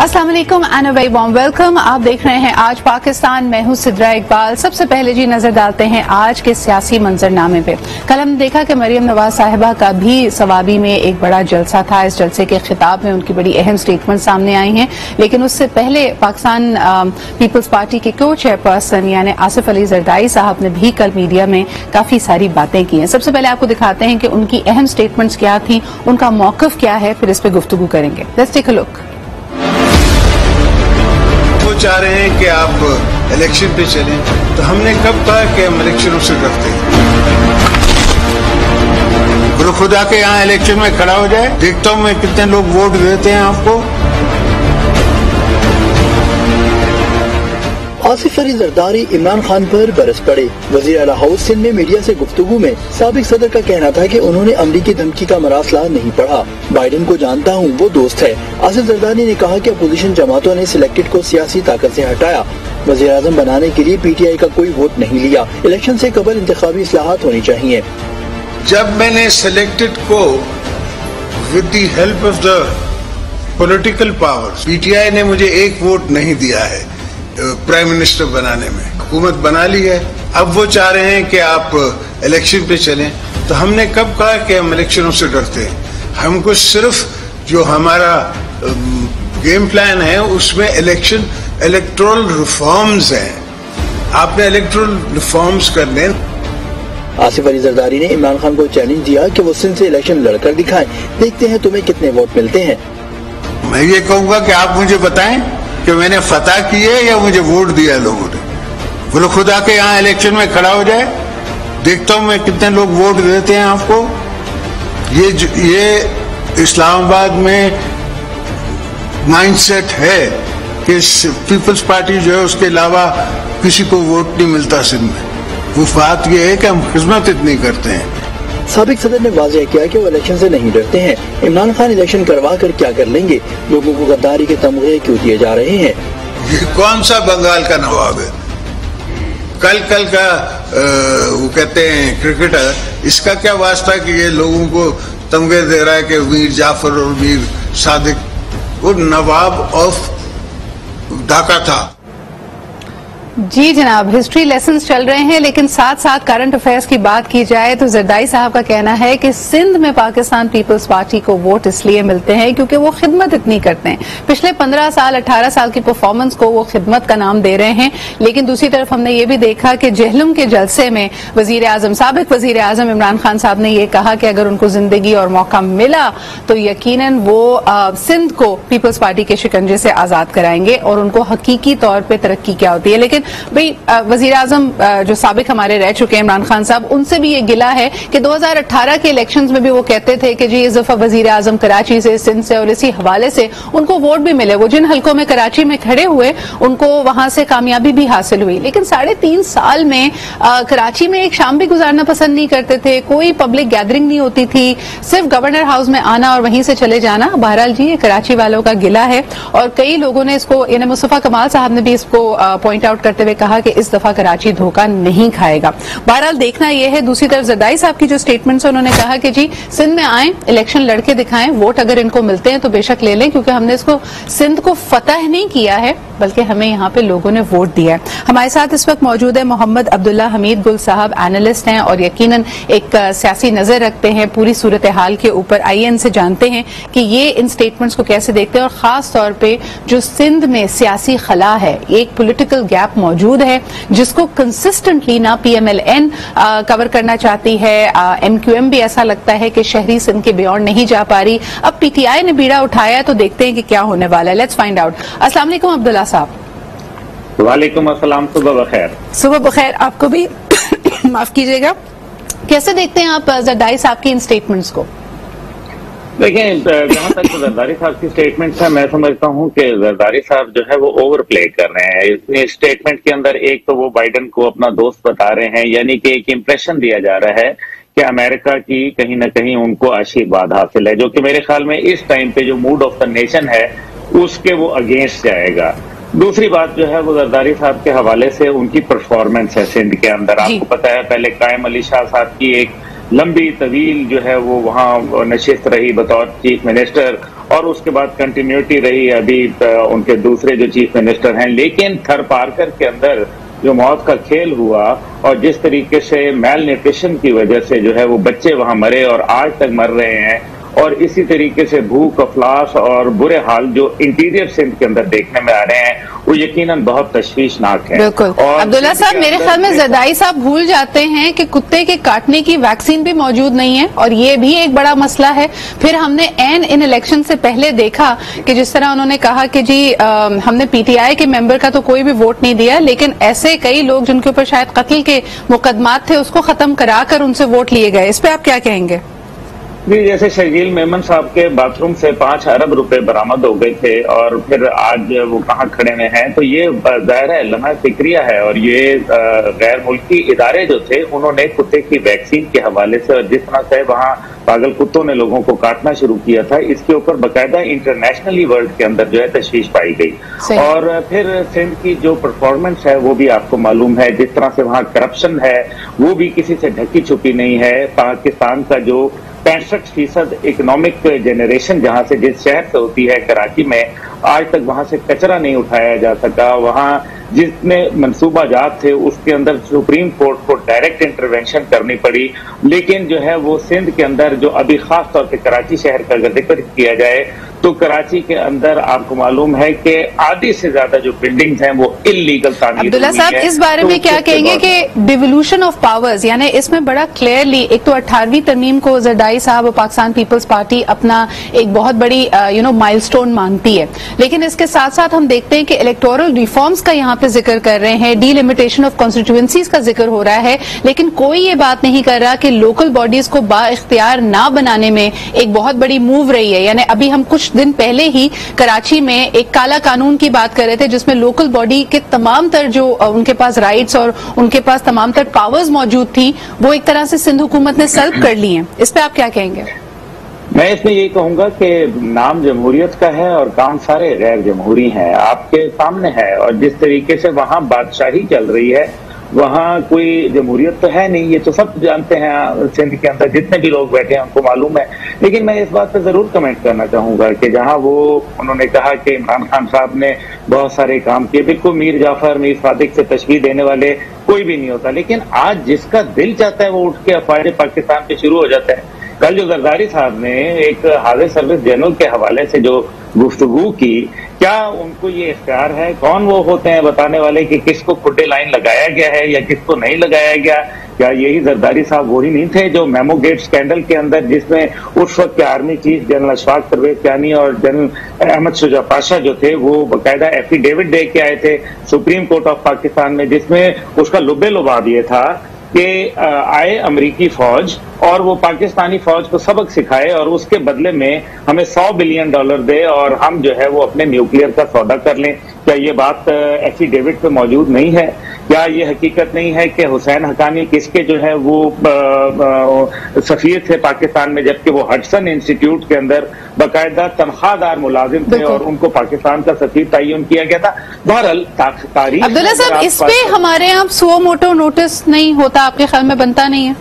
अस्सलाम वालेकुम and a very warm welcome. आप देख रहे हैं आज पाकिस्तान, मैं हूं सिद्रा इकबाल। सबसे पहले जी नजर डालते हैं आज के सियासी मंजरनामे पे। कल हमने देखा कि मरियम नवाज साहिबा का भी सवाबी में एक बड़ा जलसा था। इस जलसे के खिताब में उनकी बड़ी अहम स्टेटमेंट सामने आई हैं, लेकिन उससे पहले पाकिस्तान पीपल्स पार्टी के को चेयरपर्सन यानी आसिफ अली जरदारी साहब ने भी कल मीडिया में काफी सारी बातें की हैं। सबसे पहले आपको दिखाते हैं कि उनकी अहम स्टेटमेंट्स क्या थी, उनका मौकफ क्या है, फिर इस पर गुफ्तगू करेंगे। Let's take a look. वो चाह रहे हैं कि आप इलेक्शन पे चलें, तो हमने कब कहा कि हम इलेक्शनों से डरते हैं? गुरु खुदा के यहाँ इलेक्शन में खड़ा हो जाए, देखता हूँ मैं कितने लोग वोट देते हैं आपको। आसिफ अली जरदारी इमरान खान पर बरस पड़े। वजीर आला हाउस सिंध में मीडिया से गुफ्तगू में साबिक सदर का कहना था कि उन्होंने अमरीकी धमकी का मरासला नहीं पढ़ा। बाइडेन को जानता हूँ, वो दोस्त है। आसिफ जरदारी ने कहा कि अपोजिशन जमातों ने सिलेक्टेड को सियासी ताकत से हटाया। वजीर आजम बनाने के लिए PTI का कोई वोट नहीं लिया। इलेक्शन से कबल इंतखाबी इस्लाहात होनी चाहिए। जब मैंने सिलेक्टेड को with the help of the political powers, PTI ने मुझे एक वोट नहीं दिया है प्राइम मिनिस्टर बनाने में। हुकूमत बना ली है, अब वो चाह रहे हैं कि आप इलेक्शन पे चलें, तो हमने कब कहा कि हम इलेक्शनों से डरते हैं? हमको सिर्फ जो हमारा गेम प्लान है उसमें इलेक्टोरल रिफॉर्म्स हैं। आपने इलेक्टोरल रिफॉर्म्स करने। आसिफ अली जरदारी ने इमरान खान को चैलेंज दिया कि वो सिंध से इलेक्शन लड़कर दिखाएं, देखते हैं तुम्हें कितने वोट मिलते हैं। मैं ये कहूंगा कि आप मुझे बताएं कि मैंने फतह की है या मुझे वोट दिया लोगों ने। बोलो खुदा के यहाँ इलेक्शन में खड़ा हो जाए, देखता हूँ मैं कितने लोग वोट देते हैं आपको। ये इस्लामाबाद में माइंडसेट है कि पीपल्स पार्टी जो है उसके अलावा किसी को वोट नहीं मिलता सिंध में। वो बात यह है कि हम खिदमत इतनी करते हैं। साबिक सदर ने वाज़ेह किया कि वो इलेक्शन से नहीं डरते हैं। इमरान खान इलेक्शन करवा कर क्या कर लेंगे? लोगों को गद्दारी के तमगे क्यों दिए जा रहे हैं? ये कौन सा बंगाल का नवाब है? कल का वो कहते हैं क्रिकेटर, इसका क्या वास्ता कि ये लोगों को तमगे दे रहा है कि मीर जाफर और मीर सादिक, वो नवाब ऑफ ढाका था। जी जनाब, हिस्ट्री लेसन्स चल रहे हैं, लेकिन साथ साथ करंट अफेयर्स की बात की जाए तो जरदारी साहब का कहना है कि सिंध में पाकिस्तान पीपल्स पार्टी को वोट इसलिए मिलते हैं क्योंकि वो खिदमत इतनी करते हैं। पिछले 15 साल 18 साल की परफॉर्मेंस को वो खिदमत का नाम दे रहे हैं। लेकिन दूसरी तरफ हमने ये भी देखा कि जहलम के जलसे में साबिक वजीर आजम इमरान खान साहब ने यह कहा कि अगर उनको जिंदगी और मौका मिला तो यकीनन वो सिंध को पीपल्स पार्टी के शिकंजे से आजाद कराएंगे और उनको हकीकी तौर पर तरक्की क्या होती है। लेकिन भाई वजीर आजम जो साबिक हमारे रह चुके हैं इमरान खान साहब, उनसे भी ये गिला है कि 2018 के इलेक्शंस में भी वो कहते थे कि जी इस दफा वजीर आजम कराची से, सिंध से, और इसी हवाले से उनको वोट भी मिले। वो जिन हलकों में कराची में खड़े हुए उनको वहां से कामयाबी भी हासिल हुई। लेकिन 3.5 साल में कराची में एक शाम भी गुजारना पसंद नहीं करते थे, कोई पब्लिक गैदरिंग नहीं होती थी, सिर्फ गवर्नर हाउस में आना और वहीं से चले जाना। बहरहाल जी ये कराची वालों का गिला है और कई लोगों ने इसको, यानी मुस्तफा कमाल साहब ने भी इसको पॉइंट आउट करते हुए कहा कि इस दफा कराची धोखा नहीं खाएगा। बहरहाल देखना यह है। दूसरी तरफ जरदारी साहब की जो स्टेटमेंट्स, उन्होंने कहा कि जी सिंध में आए, इलेक्शन लड़के दिखाएं, वोट अगर इनको मिलते हैं तो बेशक ले लें, क्योंकि हमने इसको सिंध को फतह नहीं किया है बल्कि हमें यहाँ पे लोगों ने वोट दिया है। हमारे साथ इस वक्त मौजूद है मोहम्मद अब्दुल्ला हमीद गुल साहब, एनालिस्ट हैं और यकीनन एक सियासी नजर रखते हैं पूरी सूरत हाल के ऊपर। आइए इनसे जानते हैं कि ये इन स्टेटमेंट्स को कैसे देखते हैं और खास तौर पर जो सिंध में सियासी खला है, एक पोलिटिकल गैप मौजूद है जिसको कंसिस्टेंटली ना PMLN कवर करना चाहती है, MQM भी ऐसा लगता है कि शहरी सिंध के बियॉन्ड नहीं जा पा रही। अब PTI ने बीड़ा उठाया तो देखते हैं कि क्या होने वाला है। Let's find out. अस्सलाम वालेकुम अब्दुल्ला साहब। वालेकुम अस्सलाम, सुबह बखैर। सुबह बखैर आपको भी। माफ कीजिएगा। कैसे देखते हैं आप जरदारी साहब की इन स्टेटमेंट्स को? देखिए, जहां तक जरदारी साहब की स्टेटमेंट है, मैं समझता हूं कि जरदारी साहब जो है वो ओवर प्ले कर रहे हैं इस स्टेटमेंट के अंदर। एक तो वो बाइडेन को अपना दोस्त बता रहे हैं, यानी कि एक इंप्रेशन दिया जा रहा है कि अमेरिका की कहीं ना कहीं उनको आशीर्वाद हासिल है, जो कि मेरे ख्याल में इस टाइम पे जो मूड ऑफ द नेशन है उसके वो अगेंस्ट जाएगा। दूसरी बात जो है वो जरदारी साहब के हवाले से उनकी परफॉर्मेंस है सिंध के अंदर। आपको पता है पहले कायम अली शाह साहब की एक लंबी तवील जो है वो वहाँ नशिस्त रही बतौर चीफ मिनिस्टर, और उसके बाद कंटिन्यूटी रही अभी उनके दूसरे जो चीफ मिनिस्टर हैं। लेकिन थर पार्कर के अंदर जो मौत का खेल हुआ और जिस तरीके से मेल न्यूट्रिशन की वजह से जो है वो बच्चे वहां मरे और आज तक मर रहे हैं, और इसी तरीके से भूख, अफलास और बुरे हाल जो इंटीरियर सिंध के अंदर देखने में आ रहे हैं वो यकीनन बहुत तशवीशनाक है। बिल्कुल। अब्दुल्ला साहब, मेरे ख्याल में जरदारी साहब भूल जाते हैं कि कुत्ते के काटने की वैक्सीन भी मौजूद नहीं है और ये भी एक बड़ा मसला है। फिर हमने इन इलेक्शन से पहले देखा कि जिस तरह उन्होंने कहा कि जी हमने पीटीआई के मेंबर का तो कोई भी वोट नहीं दिया, लेकिन ऐसे कई लोग जिनके ऊपर शायद कत्ल के मुकदमात थे उसको खत्म कराकर उनसे वोट लिए गए। इस पे आप क्या कहेंगे? जी, जैसे शर्जील मेमन साहब के बाथरूम से 5 अरब रुपए बरामद हो गए थे और फिर आज वो कहाँ खड़े में हैं, तो ये जाहिर है लम्हा फिक्रिया है। और ये गैर मुल्की इदारे जो थे उन्होंने कुत्ते की वैक्सीन के हवाले से और जिस तरह से वहाँ पागल कुत्तों ने लोगों को काटना शुरू किया था, इसके ऊपर बाकायदा इंटरनेशनली वर्ल्ड के अंदर जो है तशवीश पाई गई। और फिर सिंध की जो परफॉर्मेंस है वो भी आपको मालूम है, जिस तरह से वहाँ करप्शन है वो भी किसी से ढकी छुपी नहीं है। पाकिस्तान का जो 65% इकोनॉमिक जनरेशन जहां से जिस शहर से होती है कराची में, आज तक वहां से कचरा नहीं उठाया जा सका। वहां जितने मंसूबाजात थे उसके अंदर सुप्रीम कोर्ट को डायरेक्ट इंटरवेंशन करनी पड़ी, लेकिन जो है वो सिंध के अंदर जो अभी खास तौर पे कराची शहर का अगर जिक्र किया जाए तो कराची के अंदर आपको मालूम है कि आधी से ज्यादा जो बिल्डिंग्स हैं वो इलीगल तामीर। अब्दुल्ला साहब, इस बारे में क्या कहेंगे कि डिवोल्यूशन ऑफ पावर्स, यानी इसमें बड़ा क्लियरली एक तो 18वीं तरमीम को जरदारी साहब और पाकिस्तान पीपल्स पार्टी अपना एक बहुत बड़ी माइलस्टोन मानती है, लेकिन इसके साथ साथ हम देखते हैं कि इलेक्टोरल रिफॉर्म्स का यहाँ पे जिक्र कर रहे हैं, डीलिमिटेशन ऑफ कॉन्स्टिट्यूएंसीज का जिक्र हो रहा है, लेकिन कोई ये बात नहीं कर रहा कि लोकल बॉडीज को बाइख्तियार ना बनाने में एक बहुत बड़ी मूव रही है। यानी अभी हम कुछ दिन पहले ही कराची में एक काला कानून की बात कर रहे थे जिसमें लोकल बॉडी के तमाम तर जो उनके पास राइट्स और उनके पास तमाम तर पावर्स मौजूद थी वो एक तरह से सिंध हुकूमत ने सल्ब कर ली हैं। इस पे आप क्या कहेंगे? मैं इसमें यही कहूंगा कि नाम जमहूरियत का है और काम सारे गैर जमहूरी हैं, आपके सामने है। और जिस तरीके से वहां बादशाही चल रही है वहां कोई जमहूरियत तो है नहीं, ये तो सब जानते हैं। सिंध के अंदर जितने भी लोग बैठे हैं उनको मालूम है। लेकिन मैं इस बात पर जरूर कमेंट करना चाहूंगा कि जहां वो उन्होंने कहा कि इमरान खान साहब ने बहुत सारे काम किए, बिल्कुल मीर जाफर, मीर सादिक से तशबीह देने वाले कोई भी नहीं होता, लेकिन आज जिसका दिल चाहता है वो उठ के अफवाज पाकिस्तान पे शुरू हो जाता है। कल जो जरदारी साहब ने एक हाजिर सर्विस जनरल के हवाले से जो गुफ्तगू की, क्या उनको ये इख्तियार है? कौन वो होते हैं बताने वाले कि किसको खुड्डे लाइन लगाया गया है या किसको नहीं लगाया गया? क्या यही जरदारी साहब वही नहीं थे जो मेमो गेट स्कैंडल के अंदर, जिसमें उस वक्त के army chief general Ashfaq Parvez Kayani और जनरल अहमद शुजा पाशा जो थे वो बाकायदा एफिडेविट दे के आए थे सुप्रीम कोर्ट ऑफ पाकिस्तान में, जिसमें उसका लुब्बे लुबाब ये था कि आए अमेरिकी फौज और वो पाकिस्तानी फौज को सबक सिखाए और उसके बदले में हमें $100 बिलियन दे और हम जो है वो अपने न्यूक्लियर का सौदा कर लें। क्या ये बात एफिडेविट पे मौजूद नहीं है? क्या ये हकीकत नहीं है कि हुसैन हकानी किसके जो है वो सफीर थे पाकिस्तान में, जबकि वो हडसन इंस्टीट्यूट के अंदर बाकायदा तनख्वाहदार मुलाजिम थे और उनको पाकिस्तान का सफीर तयन किया गया था। बहरहाल तारीख। अब्दुल्ला साहब, इस पे हमारे यहाँ सो मोटो नोटिस नहीं होता, आपके ख्याल में बनता नहीं है?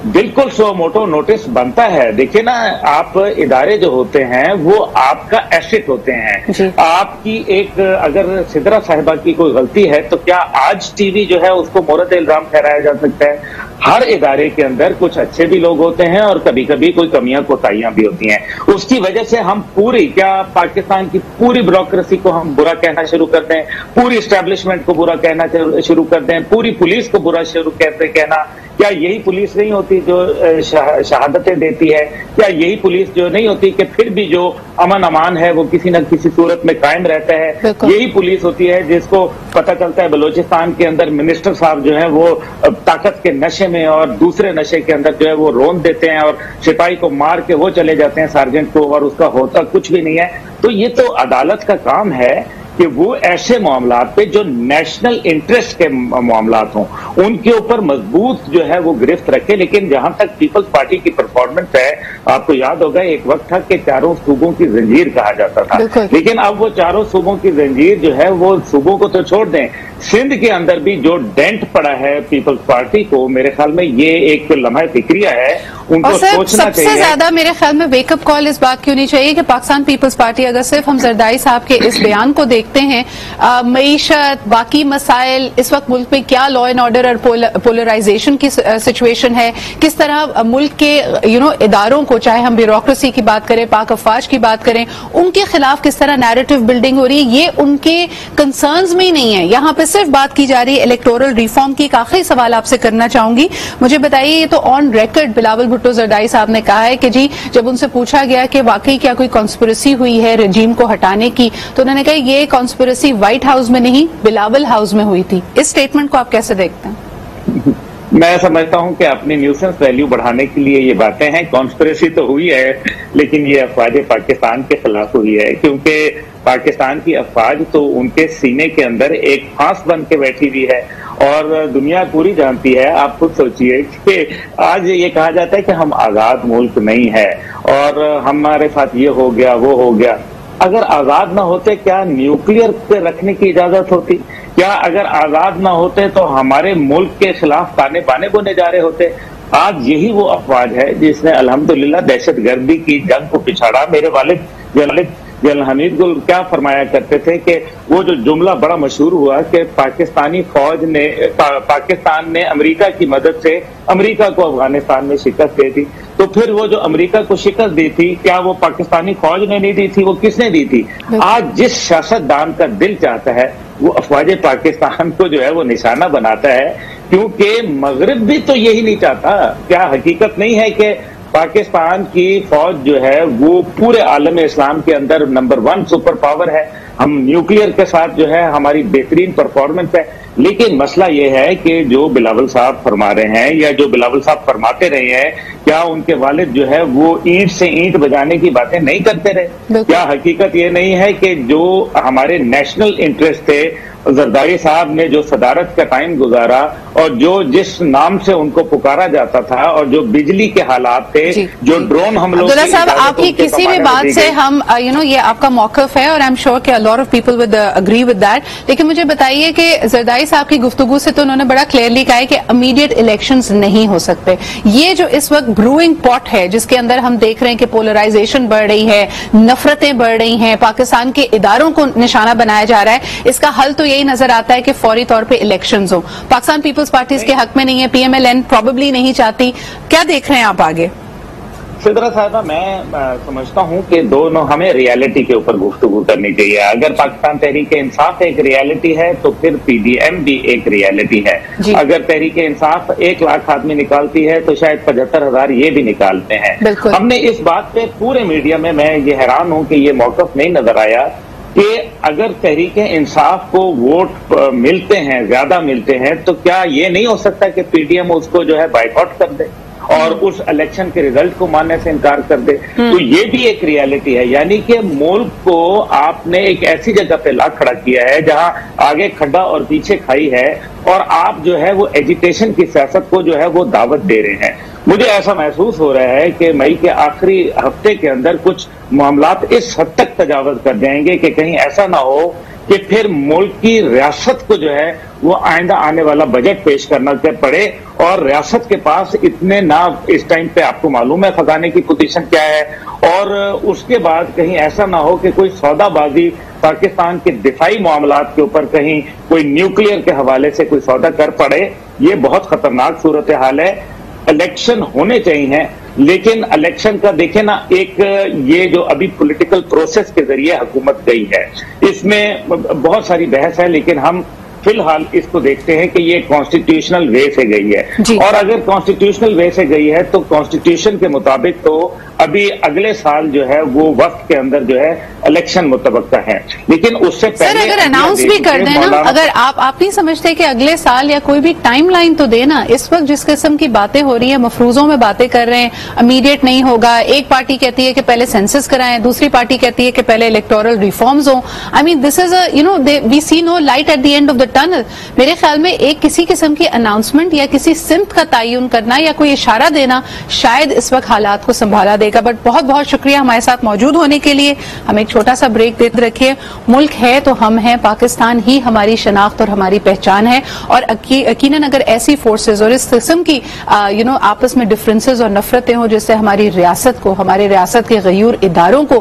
बिल्कुल सो मोटो नोटिस बनता है। देखिए ना, आप इदारे जो होते हैं वो आपका एसेट होते हैं। आपकी एक अगर सिदरा साहिबा की कोई गलती है तो क्या आज टीवी जो है उसको मोरद इल्जाम ठहराया जा सकता है? हर इदारे के अंदर कुछ अच्छे भी लोग होते हैं और कभी कभी कोई कमियां कोताहियां भी होती हैं। उसकी वजह से हम क्या पाकिस्तान की पूरी ब्यूरोक्रेसी को हम बुरा कहना शुरू कर दें, पूरी एस्टेब्लिशमेंट को बुरा कहना शुरू कर दें, पूरी पुलिस को बुरा शुरू कहना? क्या यही पुलिस नहीं होती जो शहादतें देती है? क्या यही पुलिस जो नहीं होती कि फिर भी जो अमन अमान है वो किसी न किसी सूरत में कायम रहता है? यही पुलिस होती है जिसको पता चलता है बलोचिस्तान के अंदर मिनिस्टर साहब जो है वो ताकत के नशे में और दूसरे नशे के अंदर जो है वो रोन देते हैं और सिपाही को मार के वो चले जाते हैं सार्जेंट को, और उसका होता कुछ भी नहीं है। तो ये तो अदालत का काम है कि वो ऐसे मामलात पे जो नेशनल इंटरेस्ट के मामलात हों उनके ऊपर मजबूत जो है वो गिरफ्त रखे। लेकिन जहां तक पीपल्स पार्टी की परफॉर्मेंस है, आपको याद होगा एक वक्त था कि चारों सूबों की जंजीर कहा जाता था, लेकिन अब वो चारों सूबों की जंजीर जो है वो सूबों को तो छोड़ दें, सिंध के अंदर भी जो डेंट पड़ा है पीपल्स पार्टी को, मेरे ख्याल में ये एक लम्हा फिक्रिया है, उनको सोचना सबसे चाहिए। ज्यादा मेरे ख्याल में वेकअप कॉल इस बात की होनी चाहिए कि पाकिस्तान पीपल्स पार्टी, अगर सिर्फ हम जरदारी साहब के इस बयान को देखते हैं, मईशत, बाकी मसाइल, इस वक्त मुल्क में क्या लॉ एंड ऑर्डर और पोलराइजेशन की सिचुएशन है, किस तरह मुल्क के इदारों को, चाहे हम ब्यूरोक्रेसी की बात करें, पाक अफवाज की बात करें, उनके खिलाफ किस तरह नैरेटिव बिल्डिंग हो रही है, ये उनके कंसर्न्स में ही नहीं है। यहाँ पे सिर्फ बात की जा रही है इलेक्टोरल रिफॉर्म की। एक आखिरी सवाल आपसे करना चाहूंगी, मुझे बताइए, ये तो ऑन रिकॉर्ड बिलावल भुट्टो जरदारी साहब ने कहा है कि जी जब उनसे पूछा गया कि वाकई क्या कोई कॉन्स्पिरेसी हुई है रजीम को हटाने की, तो उन्होंने कहा ये कॉन्स्पिरेसी व्हाइट हाउस में नहीं बिलावल हाउस में हुई थी। इस स्टेटमेंट को आप कैसे देखते हैं? मैं समझता हूं कि अपनी न्यूसेंस वैल्यू बढ़ाने के लिए ये बातें हैं। कॉन्स्पिरेसी तो हुई है, लेकिन ये अफवाज पाकिस्तान के खिलाफ हुई है, क्योंकि पाकिस्तान की अफवाज तो उनके सीने के अंदर एक फांस बन के बैठी हुई है और दुनिया पूरी जानती है। आप खुद सोचिए कि आज ये कहा जाता है कि हम आजाद मुल्क नहीं है और हमारे साथ ये हो गया वो हो गया। अगर आजाद ना होते क्या न्यूक्लियर पे रखने की इजाजत होती? क्या अगर आजाद ना होते तो हमारे मुल्क के खिलाफ ताने बाने बोने जा रहे होते? आज यही वो अफवाज है जिसने अल्हम्दुलिल्लाह दहशतगर्दी की जंग को पिछाड़ा। मेरे वालिद जनरल हमीद गुल क्या फरमाया करते थे कि वो जो जुमला बड़ा मशहूर हुआ कि पाकिस्तानी फौज ने पाकिस्तान ने अमेरिका की मदद से अमेरिका को अफगानिस्तान में शिकस्त दे दी, तो फिर वो जो अमेरिका को शिकस्त दी थी क्या वो पाकिस्तानी फौज ने नहीं दी थी, वो किसने दी थी? आज जिस सियासतदान का दिल चाहता है वो अफवाज पाकिस्तान को जो है वो निशाना बनाता है, क्योंकि मगरिब भी तो यही नहीं चाहता। क्या हकीकत नहीं है कि पाकिस्तान की फौज जो है वो पूरे आलम इस्लाम के अंदर नंबर 1 सुपर पावर है? हम न्यूक्लियर के साथ जो है हमारी बेहतरीन परफॉर्मेंस है। लेकिन मसला ये है कि जो बिलावल साहब फरमा रहे हैं या जो बिलावल साहब फरमाते रहे हैं, क्या उनके वालिद जो है वो ईंट से ईंट बजाने की बातें नहीं करते रहे? क्या हकीकत ये नहीं है कि जो हमारे नेशनल इंटरेस्ट थे, जरदारी साहब ने जो सदारत का टाइम गुजारा और जो जिस नाम से उनको पुकारा जाता था और जो बिजली के हालात थे, जो ड्रोन हमलों, अब्दुल्ला साहब आपकी किसी भी बात से हम ये आपका मौक़िफ़ है और आई एम श्योर कि अ lot of people with agree with that, लेकिन मुझे बताइए कि जरदारी साहब की गुफ्तगू से तो उन्होंने बड़ा क्लियरली कहा है कि इमीडिएट इलेक्शंस नहीं हो सकते। ये जो इस वक्त ब्रूइंग पॉट है जिसके अंदर हम देख रहे हैं कि पोलराइजेशन बढ़ रही है, नफरतें बढ़ रही हैं, पाकिस्तान के इदारों को निशाना बनाया जा रहा है, इसका हल तो यही नजर आता है कि फौरी तौर पे इलेक्शंस हो। पाकिस्तान पीपल्स पार्टी इसके हक में नहीं है, पीएमएलएन प्रोबेबली नहीं चाहती। क्या देख रहे हैं आप आगे? सिद्रा साहिबा, मैं समझता हूं कि दोनों हमें रियलिटी के ऊपर गुफ्तगू करनी चाहिए। अगर पाकिस्तान तहरीक इंसाफ एक रियलिटी है तो फिर पीडीएम भी एक रियलिटी है। अगर तहरीक इंसाफ 1 लाख आदमी निकालती है तो शायद 75,000 ये भी निकालते हैं। हमने इस बात पे पूरे मीडिया में, मैं ये हैरान हूं कि ये मौक़िफ़ नहीं नजर आया कि अगर तहरीक इंसाफ को वोट मिलते हैं, ज्यादा मिलते हैं, तो क्या ये नहीं हो सकता कि पीडीएम उसको जो है बाइकआउट कर दे और उस इलेक्शन के रिजल्ट को मानने से इनकार कर दे? तो ये भी एक रियलिटी है। यानी कि मुल्क को आपने एक ऐसी जगह पे ला खड़ा किया है जहां आगे खड्डा और पीछे खाई है और आप जो है वो एजिटेशन की सियासत को जो है वो दावत दे रहे हैं। मुझे ऐसा महसूस हो रहा है कि मई के आखिरी हफ्ते के अंदर कुछ मामलात इस हद तक तजावज कर जाएंगे कि कहीं ऐसा ना हो कि फिर मुल्क की रियासत को जो है वो आइंदा आने वाला बजट पेश करना पड़े और रियासत के पास इतने ना, इस टाइम पे आपको मालूम है खजाने की पोजीशन क्या है, और उसके बाद कहीं ऐसा ना हो कि कोई सौदाबाजी पाकिस्तान के दिफाई मामलात के ऊपर कहीं कोई न्यूक्लियर के हवाले से कोई सौदा कर पड़े। ये बहुत खतरनाक सूरत हाल है। इलेक्शन होने चाहिए, लेकिन इलेक्शन का देखें ना, एक ये जो अभी पॉलिटिकल प्रोसेस के जरिए हुकूमत गई है, इसमें बहुत सारी बहस है, लेकिन हम फिलहाल इसको देखते हैं कि ये कॉन्स्टिट्यूशनल वे से गई है, और अगर कॉन्स्टिट्यूशनल वे से गई है तो कॉन्स्टिट्यूशन के मुताबिक तो अभी अगले साल जो है वो वक्त के अंदर जो है इलेक्शन मुतवक्का है, लेकिन उससे पहले सर अगर अनाउंस भी कर देना, अगर आप नहीं समझते कि अगले साल या कोई भी टाइमलाइन तो देना। इस वक्त जिस किस्म की बातें हो रही है, मफरूजों में बातें कर रहे हैं, इमीडिएट नहीं होगा, एक पार्टी कहती है कि पहले सेंसस कराएं, दूसरी पार्टी कहती है कि पहले इलेक्टोरल रिफॉर्म्स हो। I mean this is we see no light at the end of the tunnel. मेरे ख्याल में एक किसी किस्म की अनाउंसमेंट या किसी सिम्त का तयन करना या कोई इशारा देना शायद इस वक्त हालात को संभाला देगा। बट बहुत बहुत शुक्रिया हमारे साथ मौजूद होने के लिए। हम एक छोटा सा ब्रेक देते रखिए। मुल्क है तो हम हैं, पाकिस्तान ही हमारी शनाख्त और हमारी पहचान है, और यकीनन अगर ऐसी फोर्सेज और इस किस्म की आपस में डिफरेंसेस और नफरतें हो जिससे हमारी रियासत को, हमारे रियासत के गयूर इदारों को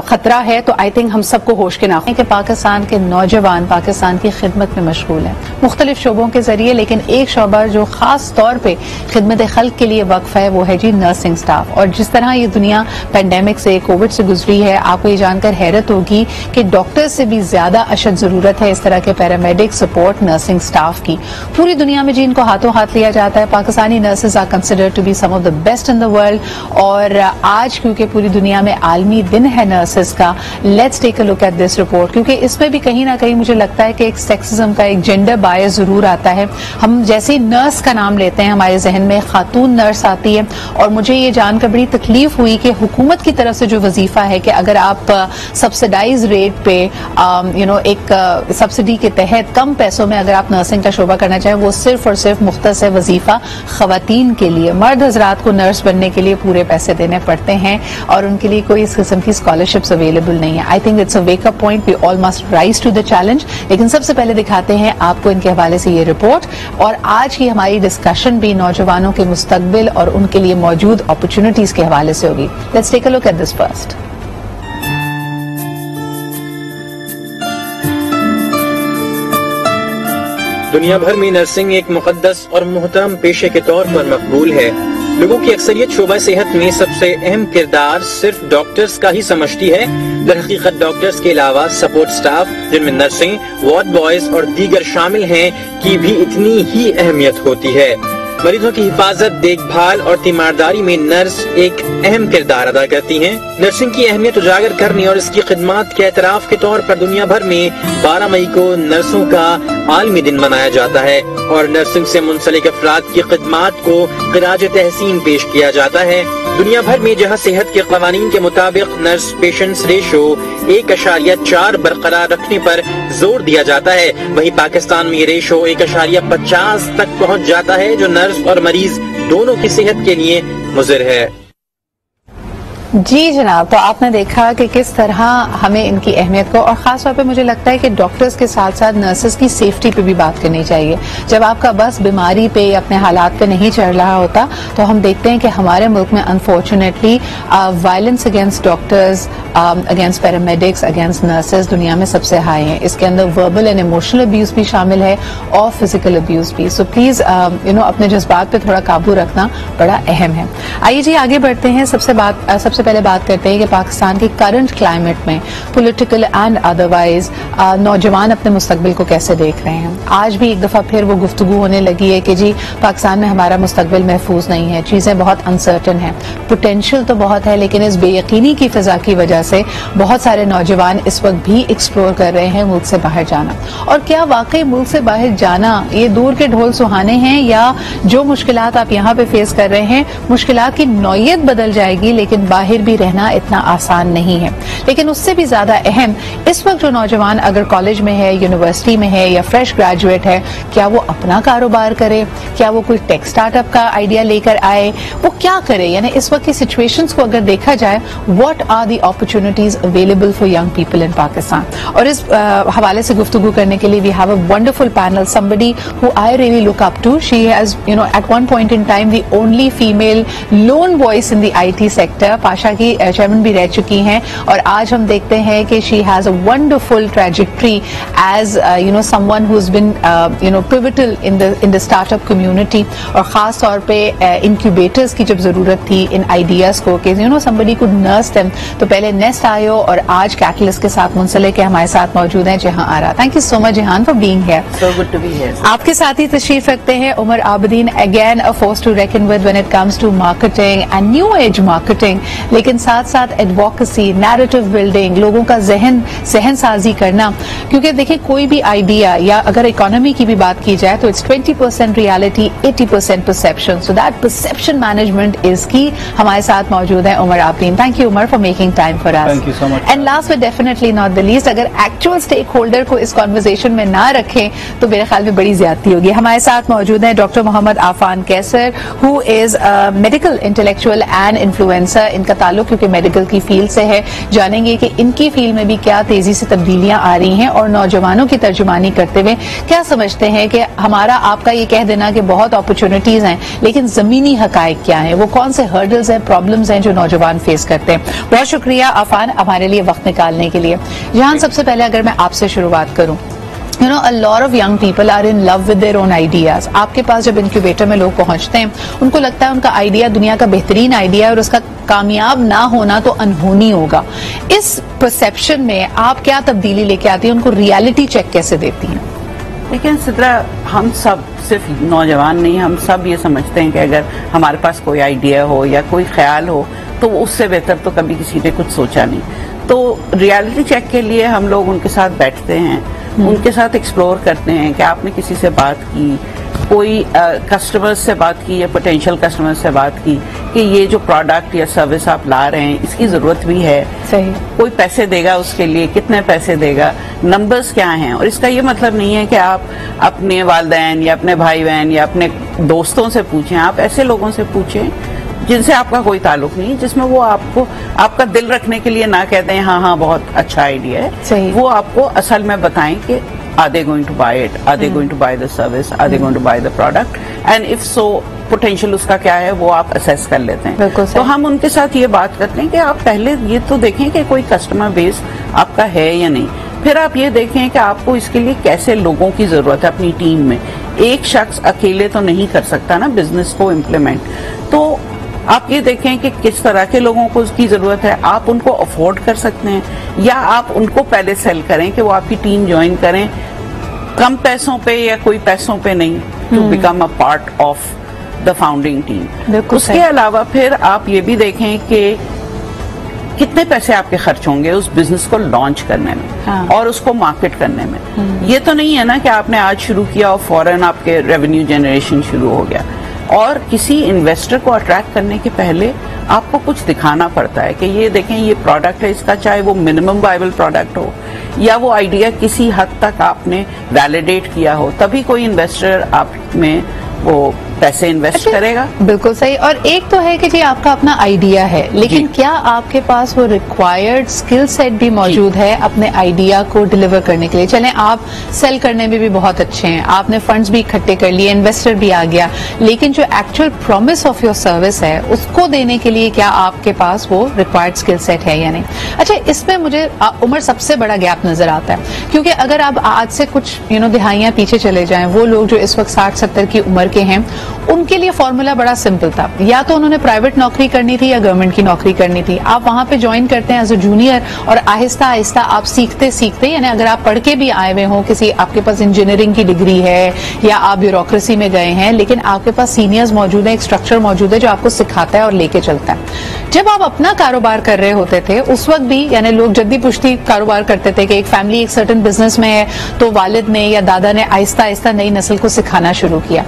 खतरा है, तो आई थिंक हम सबको होश के नाखून कि पाकिस्तान के नौजवान पाकिस्तान की खिदमत में मशगूल है मुख्तलिफ शोबों के जरिए, लेकिन एक शोबा जो खास तौर पर खिदमत खल्क के लिए वक्फ है वो है जी नर्सिंग स्टाफ। और जिस तरह ये दुनिया पेंडेमिक से, कोविड से गुजरी है, आपको ये जानकर हैरत होगी कि डॉक्टर्स से भी ज्यादा अशद जरूरत है इस तरह के पैरामेडिक सपोर्ट नर्सिंग स्टाफ की। पूरी दुनिया में जी इनको हाथों हाथ लिया जाता है। Pakistani nurses are considered to be some of the best in the world. और आज क्योंकि पूरी दुनिया में आलमी दिन है नर्सेज का, let's take a look at this report, क्योंकि इसमें भी कहीं ना कहीं मुझे लगता है कि एक सेक्सिज्म का, एक जेंडर बायस जरूर आता है। हम जैसे ही नर्स का नाम लेते हैं हमारे जहन में खातून नर्स आती है, और मुझे ये जानकर बड़ी तकलीफ हुई कि हुकूमत की तरफ से जो वजीफा है कि अगर आप सब्सिडाइज रेट पे एक सब्सिडी के तहत कम पैसों में अगर आप नर्सिंग का शोबा करना चाहें, वो सिर्फ और सिर्फ मुख्तस है वजीफा खवातीन के लिए। मर्द हजरात को नर्स बनने के लिए पूरे पैसे देने पड़ते हैं और उनके लिए कोई इस किस्म की स्कॉलरशिप्स अवेलेबल नहीं है। I think it's a wake up point, we all must rise to the challenge. लेकिन सबसे पहले दिखाते हैं आपको इनके हवाले से ये रिपोर्ट, और आज की हमारी डिस्कशन भी नौजवानों के मुस्तकबिल और उनके लिए मौजूद अपॉर्चुनिटीज के हवाले से होगी। Let's take a look at this first. दुनिया भर में नर्सिंग एक मुकद्दस और मोहतरम पेशे के तौर पर मकबूल है। लोगों की अक्सरियत शोबा सेहत में सबसे अहम किरदार सिर्फ डॉक्टर्स का ही समझती है। दरहकीकत डॉक्टर्स के अलावा सपोर्ट स्टाफ, जिनमें नर्सिंग, वार्ड बॉयज और दीगर शामिल हैं, की भी इतनी ही अहमियत होती है। मरीजों की हिफाजत, देखभाल और तीमारदारी में नर्स एक अहम किरदार अदा करती हैं। नर्सिंग की अहमियत उजागर करने और इसकी खिदमत के एतराफ के तौर पर दुनिया भर में 12 मई को नर्सों का आलमी दिन मनाया जाता है और नर्सिंग से मुंसलिक अफराद की खिदमत को खिराज तहसीन पेश किया जाता है। दुनिया भर में जहाँ सेहत के कवानीन के मुताबिक नर्स पेशेंट्स रेशो 1.4 बरकरार रखने पर जोर दिया जाता है, वहीं पाकिस्तान में ये रेशो 1.50 तक पहुँच जाता है, जो नर्स और मरीज दोनों की सेहत के लिए मुज़िर है। जी जनाब, तो आपने देखा कि किस तरह हमें इनकी अहमियत को, और खास तौर पे मुझे लगता है कि डॉक्टर्स के साथ साथ नर्सेज की सेफ्टी पे भी बात करनी चाहिए। जब आपका बस बीमारी पे या अपने हालात पे नहीं चल रहा होता, तो हम देखते हैं कि हमारे मुल्क में unfortunately violence against doctors, against paramedics, against nurses दुनिया में सबसे हाई है। इसके अंदर वर्बल एंड इमोशनल अब्यूज भी शामिल है और फिजिकल अब्यूज भी। सो प्लीज अपने जज्बात पे थोड़ा काबू रखना बड़ा अहम है। आइए जी आगे बढ़ते हैं। सबसे पहले बात करते हैं कि पाकिस्तान की करंट क्लाइमेट में पॉलिटिकल एंड अदरवाइज नौजवान अपने मुस्तकबिल को कैसे देख रहे हैं। आज भी एक दफा फिर वो गुफ्तगू होने लगी है कि जी पाकिस्तान में हमारा मुस्तकबिल महफूज नहीं है, चीजें बहुत अनसर्टन हैं। पोटेंशियल तो बहुत है, लेकिन इस बेयकीनी की फिजा की वजह से बहुत सारे नौजवान इस वक्त भी एक्सप्लोर कर रहे हैं मुल्क से बाहर जाना। और क्या वाकई मुल्क से बाहर जाना ये दूर के ढोल सुहाने हैं, या जो मुश्किलात आप यहाँ पे फेस कर रहे हैं मुश्किलात की नौयत बदल जाएगी, लेकिन बाहर भी रहना इतना आसान नहीं है। लेकिन उससे भी ज्यादा अहम, इस वक्त जो नौजवान अगर कॉलेज में है, यूनिवर्सिटी में है या फ्रेश ग्रेजुएट है, क्या वो अपना कारोबार करे, क्या वो कोई टेक स्टार्टअप का आइडिया लेकर आए, वो क्या करे। यानी इस वक्त की सिचुएशंस को अगर देखा जाए, what are the opportunities available for young people in Pakistan. और इस हवाले से गुफ्तगू करने के लिए we have a wonderful panel, somebody who I really look up to. She has, at one point in time, the only female lone voice in the IT sector. Pasha आशा की चेयरमैन भी रह चुकी हैं और आज हम देखते हैं कि she has a wonderful trajectory as someone who has been pivotal in the startup community, और खास तौर पे इंक्यूबेटर्स की जब जरूरत थी इन आइडियाज को कि समबडी कुड नर्स देम, तो पहले नेस्ट आयो और आज कैटलिस्ट के साथ मुंसलिक है, हमारे साथ मौजूद हैं Jahan Ara. Thank you so much Jahan for being here. So good to be here. आपके साथ ही तशरीफ रखते हैं Umar Abideen, again a force to reckon with when it comes to marketing and new age marketing, लेकिन साथ साथ एडवोकेसी, नैरेटिव बिल्डिंग, लोगों का सहन साजी करना, क्योंकि देखिए कोई भी आइडिया या अगर इकोनॉमी की भी बात की जाए तो it's 20% reality 80% perception, so that perception management is key. हमारे साथ मौजूद है Umar Abideen. Thank you Umar for making time for us. Thank you so much. And last but definitely not the least, अगर एक्चुअल स्टेक होल्डर को इस कॉन्वर्सेशन में ना रखें तो मेरे ख्याल में बड़ी ज्यादती होगी। हमारे साथ मौजूद हैं doctor Mohammad Afaan Qaiser, who is medical intellectual and influencer. इनका ताल्लुक क्योंकि मेडिकल की फील्ड से है, जानेंगे कि इनकी फील्ड में भी क्या तेजी से तब्दीलियां आ रही हैं और नौजवानों की तर्जुमानी करते हुए क्या समझते हैं कि हमारा आपका ये कह देना कि बहुत अपॉर्चुनिटीज हैं, लेकिन जमीनी हकायक क्या है, वो कौन से हर्डल्स हैं, प्रॉब्लम्स हैं जो नौजवान फेस करते हैं। बहुत शुक्रिया आफान हमारे लिए वक्त निकालने के लिए। जहां सबसे पहले अगर मैं आपसे शुरुआत करूं, a lot of young people are in love with their own ideas. आपके पास जब इंक्यूबेटर में लोग पहुंचते हैं, उनको लगता है उनका आइडिया दुनिया का बेहतरीन आइडिया है और उसका कामयाब ना होना तो अनहोनी होगा। इस परसेप्शन में आप क्या तब्दीली लेके आती हैं, उनको रियलिटी चेक कैसे देती हैं? लेकिन सिद्रा, हम सब, सिर्फ नौजवान नहीं, हम सब ये समझते हैं कि अगर हमारे पास कोई आइडिया हो या कोई ख्याल हो तो उससे बेहतर तो कभी किसी ने कुछ सोचा नहीं। तो रियलिटी चेक के लिए हम लोग उनके साथ बैठते हैं, उनके साथ एक्सप्लोर करते हैं कि आपने किसी से बात की, कोई कस्टमर्स से बात की या पोटेंशियल कस्टमर्स से बात की कि ये जो प्रोडक्ट या सर्विस आप ला रहे हैं इसकी जरूरत भी है, सही, कोई पैसे देगा उसके लिए, कितने पैसे देगा, नंबर्स क्या हैं। और इसका ये मतलब नहीं है कि आप अपने वालिदैन या अपने भाई बहन या अपने दोस्तों से पूछें, आप ऐसे लोगों से पूछें जिनसे आपका कोई ताल्लुक नहीं, जिसमें वो आपको आपका दिल रखने के लिए ना कहते हैं हाँ बहुत अच्छा आइडिया है, वो आपको असल में बताएं कि are they going to buy it, are they going to buy the service, are they going to buy the product, and if so potential उसका क्या है वो आप असेस कर लेते हैं। तो हम उनके साथ ये बात करते हैं कि आप पहले ये तो देखें कि कोई कस्टमर बेस आपका है या नहीं, फिर आप ये देखें कि आपको इसके लिए कैसे लोगों की जरूरत है अपनी टीम में। एक शख्स अकेले तो नहीं कर सकता ना बिजनेस को इम्प्लीमेंट, तो आप ये देखें कि किस तरह के लोगों को उसकी जरूरत है, आप उनको अफोर्ड कर सकते हैं या आप उनको पहले सेल करें कि वो आपकी टीम ज्वाइन करें, कम पैसों पे या कोई पैसों पे नहीं, to become a part of the founding team. उसके अलावा फिर आप ये भी देखें कि कितने पैसे आपके खर्च होंगे उस बिजनेस को लॉन्च करने में और उसको मार्केट करने में। ये तो नहीं है ना कि आपने आज शुरू किया और फौरन आपके रेवेन्यू जनरेशन शुरू हो गया। और किसी इन्वेस्टर को अट्रैक्ट करने के पहले आपको कुछ दिखाना पड़ता है कि ये देखें ये प्रोडक्ट है इसका, चाहे वो मिनिमम वायबल प्रोडक्ट हो या वो आइडिया किसी हद तक आपने वैलिडेट किया हो, तभी कोई इन्वेस्टर आप में वो पैसे इन्वेस्ट करेगा। बिल्कुल सही। और एक तो है कि जी आपका अपना आइडिया है, लेकिन क्या आपके पास वो रिक्वायर्ड स्किल सेट भी मौजूद है अपने आइडिया को डिलीवर करने के लिए? चलें आप सेल करने में भी बहुत अच्छे हैं, आपने फंड्स भी इकट्ठे कर लिए, इन्वेस्टर भी आ गया, लेकिन जो actual promise of your service है उसको देने के लिए क्या आपके पास वो रिक्वायर्ड स्किल सेट है या नहीं? अच्छा, इसमें मुझे उम्र सबसे बड़ा गैप नजर आता है, क्योंकि अगर आप आज से कुछ दिहाइयां पीछे चले जाएं, वो लोग जो इस वक्त 60-70 की उम्र के हैं उनके लिए फॉर्मूला बड़ा सिंपल था, या तो उन्होंने प्राइवेट नौकरी करनी थी या गवर्नमेंट की नौकरी करनी थी। आप वहां पे ज्वाइन करते हैं एज अ जूनियर और आहिस्ता आहिस्ता आप सीखते सीखते, यानी अगर आप पढ़ के भी आए हुए हो, किसी आपके पास इंजीनियरिंग की डिग्री है या आप ब्यूरोक्रेसी में गए हैं, लेकिन आपके पास सीनियर्स मौजूद है, एक स्ट्रक्चर मौजूद है जो आपको सिखाता है और लेके चलता है। जब आप अपना कारोबार कर रहे होते थे उस वक्त भी, यानी लोग जद्दी पुश्ती कारोबार करते थे कि एक फैमिली एक सर्टेन बिजनेस में है तो वालिद ने या दादा ने आहिस्ता आहिस्ता नई नस्ल को सिखाना शुरू किया।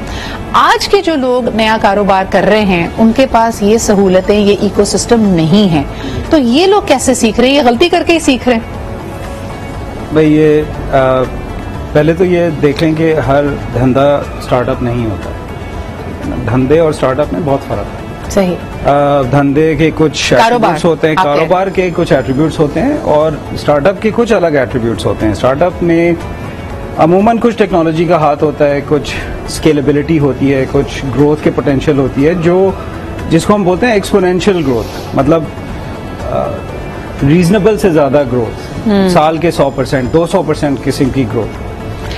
आज के जो लोग नया कारोबार कर रहे हैं उनके पास ये सहूलतें, ये इकोसिस्टम नहीं है, तो ये लोग कैसे सीख रहे हैं? ये गलती करके ही सीख रहे हैं। भाई ये पहले तो ये देख लें कि हर धंधा स्टार्टअप नहीं होता है, धंधे और स्टार्टअप में बहुत फर्क है। सही। धंधे के कुछ एट्रीब्यूट्स होते हैं, कारोबार के कुछ एट्रीब्यूट्स होते हैं और स्टार्टअप के कुछ अलग एट्रीब्यूट्स होते हैं। स्टार्टअप में अमूमन कुछ टेक्नोलॉजी का हाथ होता है, कुछ स्केलेबिलिटी होती है, कुछ ग्रोथ के पोटेंशियल होती है, जो जिसको हम बोलते हैं एक्सपोनेंशियल ग्रोथ। मतलब रीजनेबल से ज्यादा ग्रोथ, साल के 100%, 200% किस्म की ग्रोथ।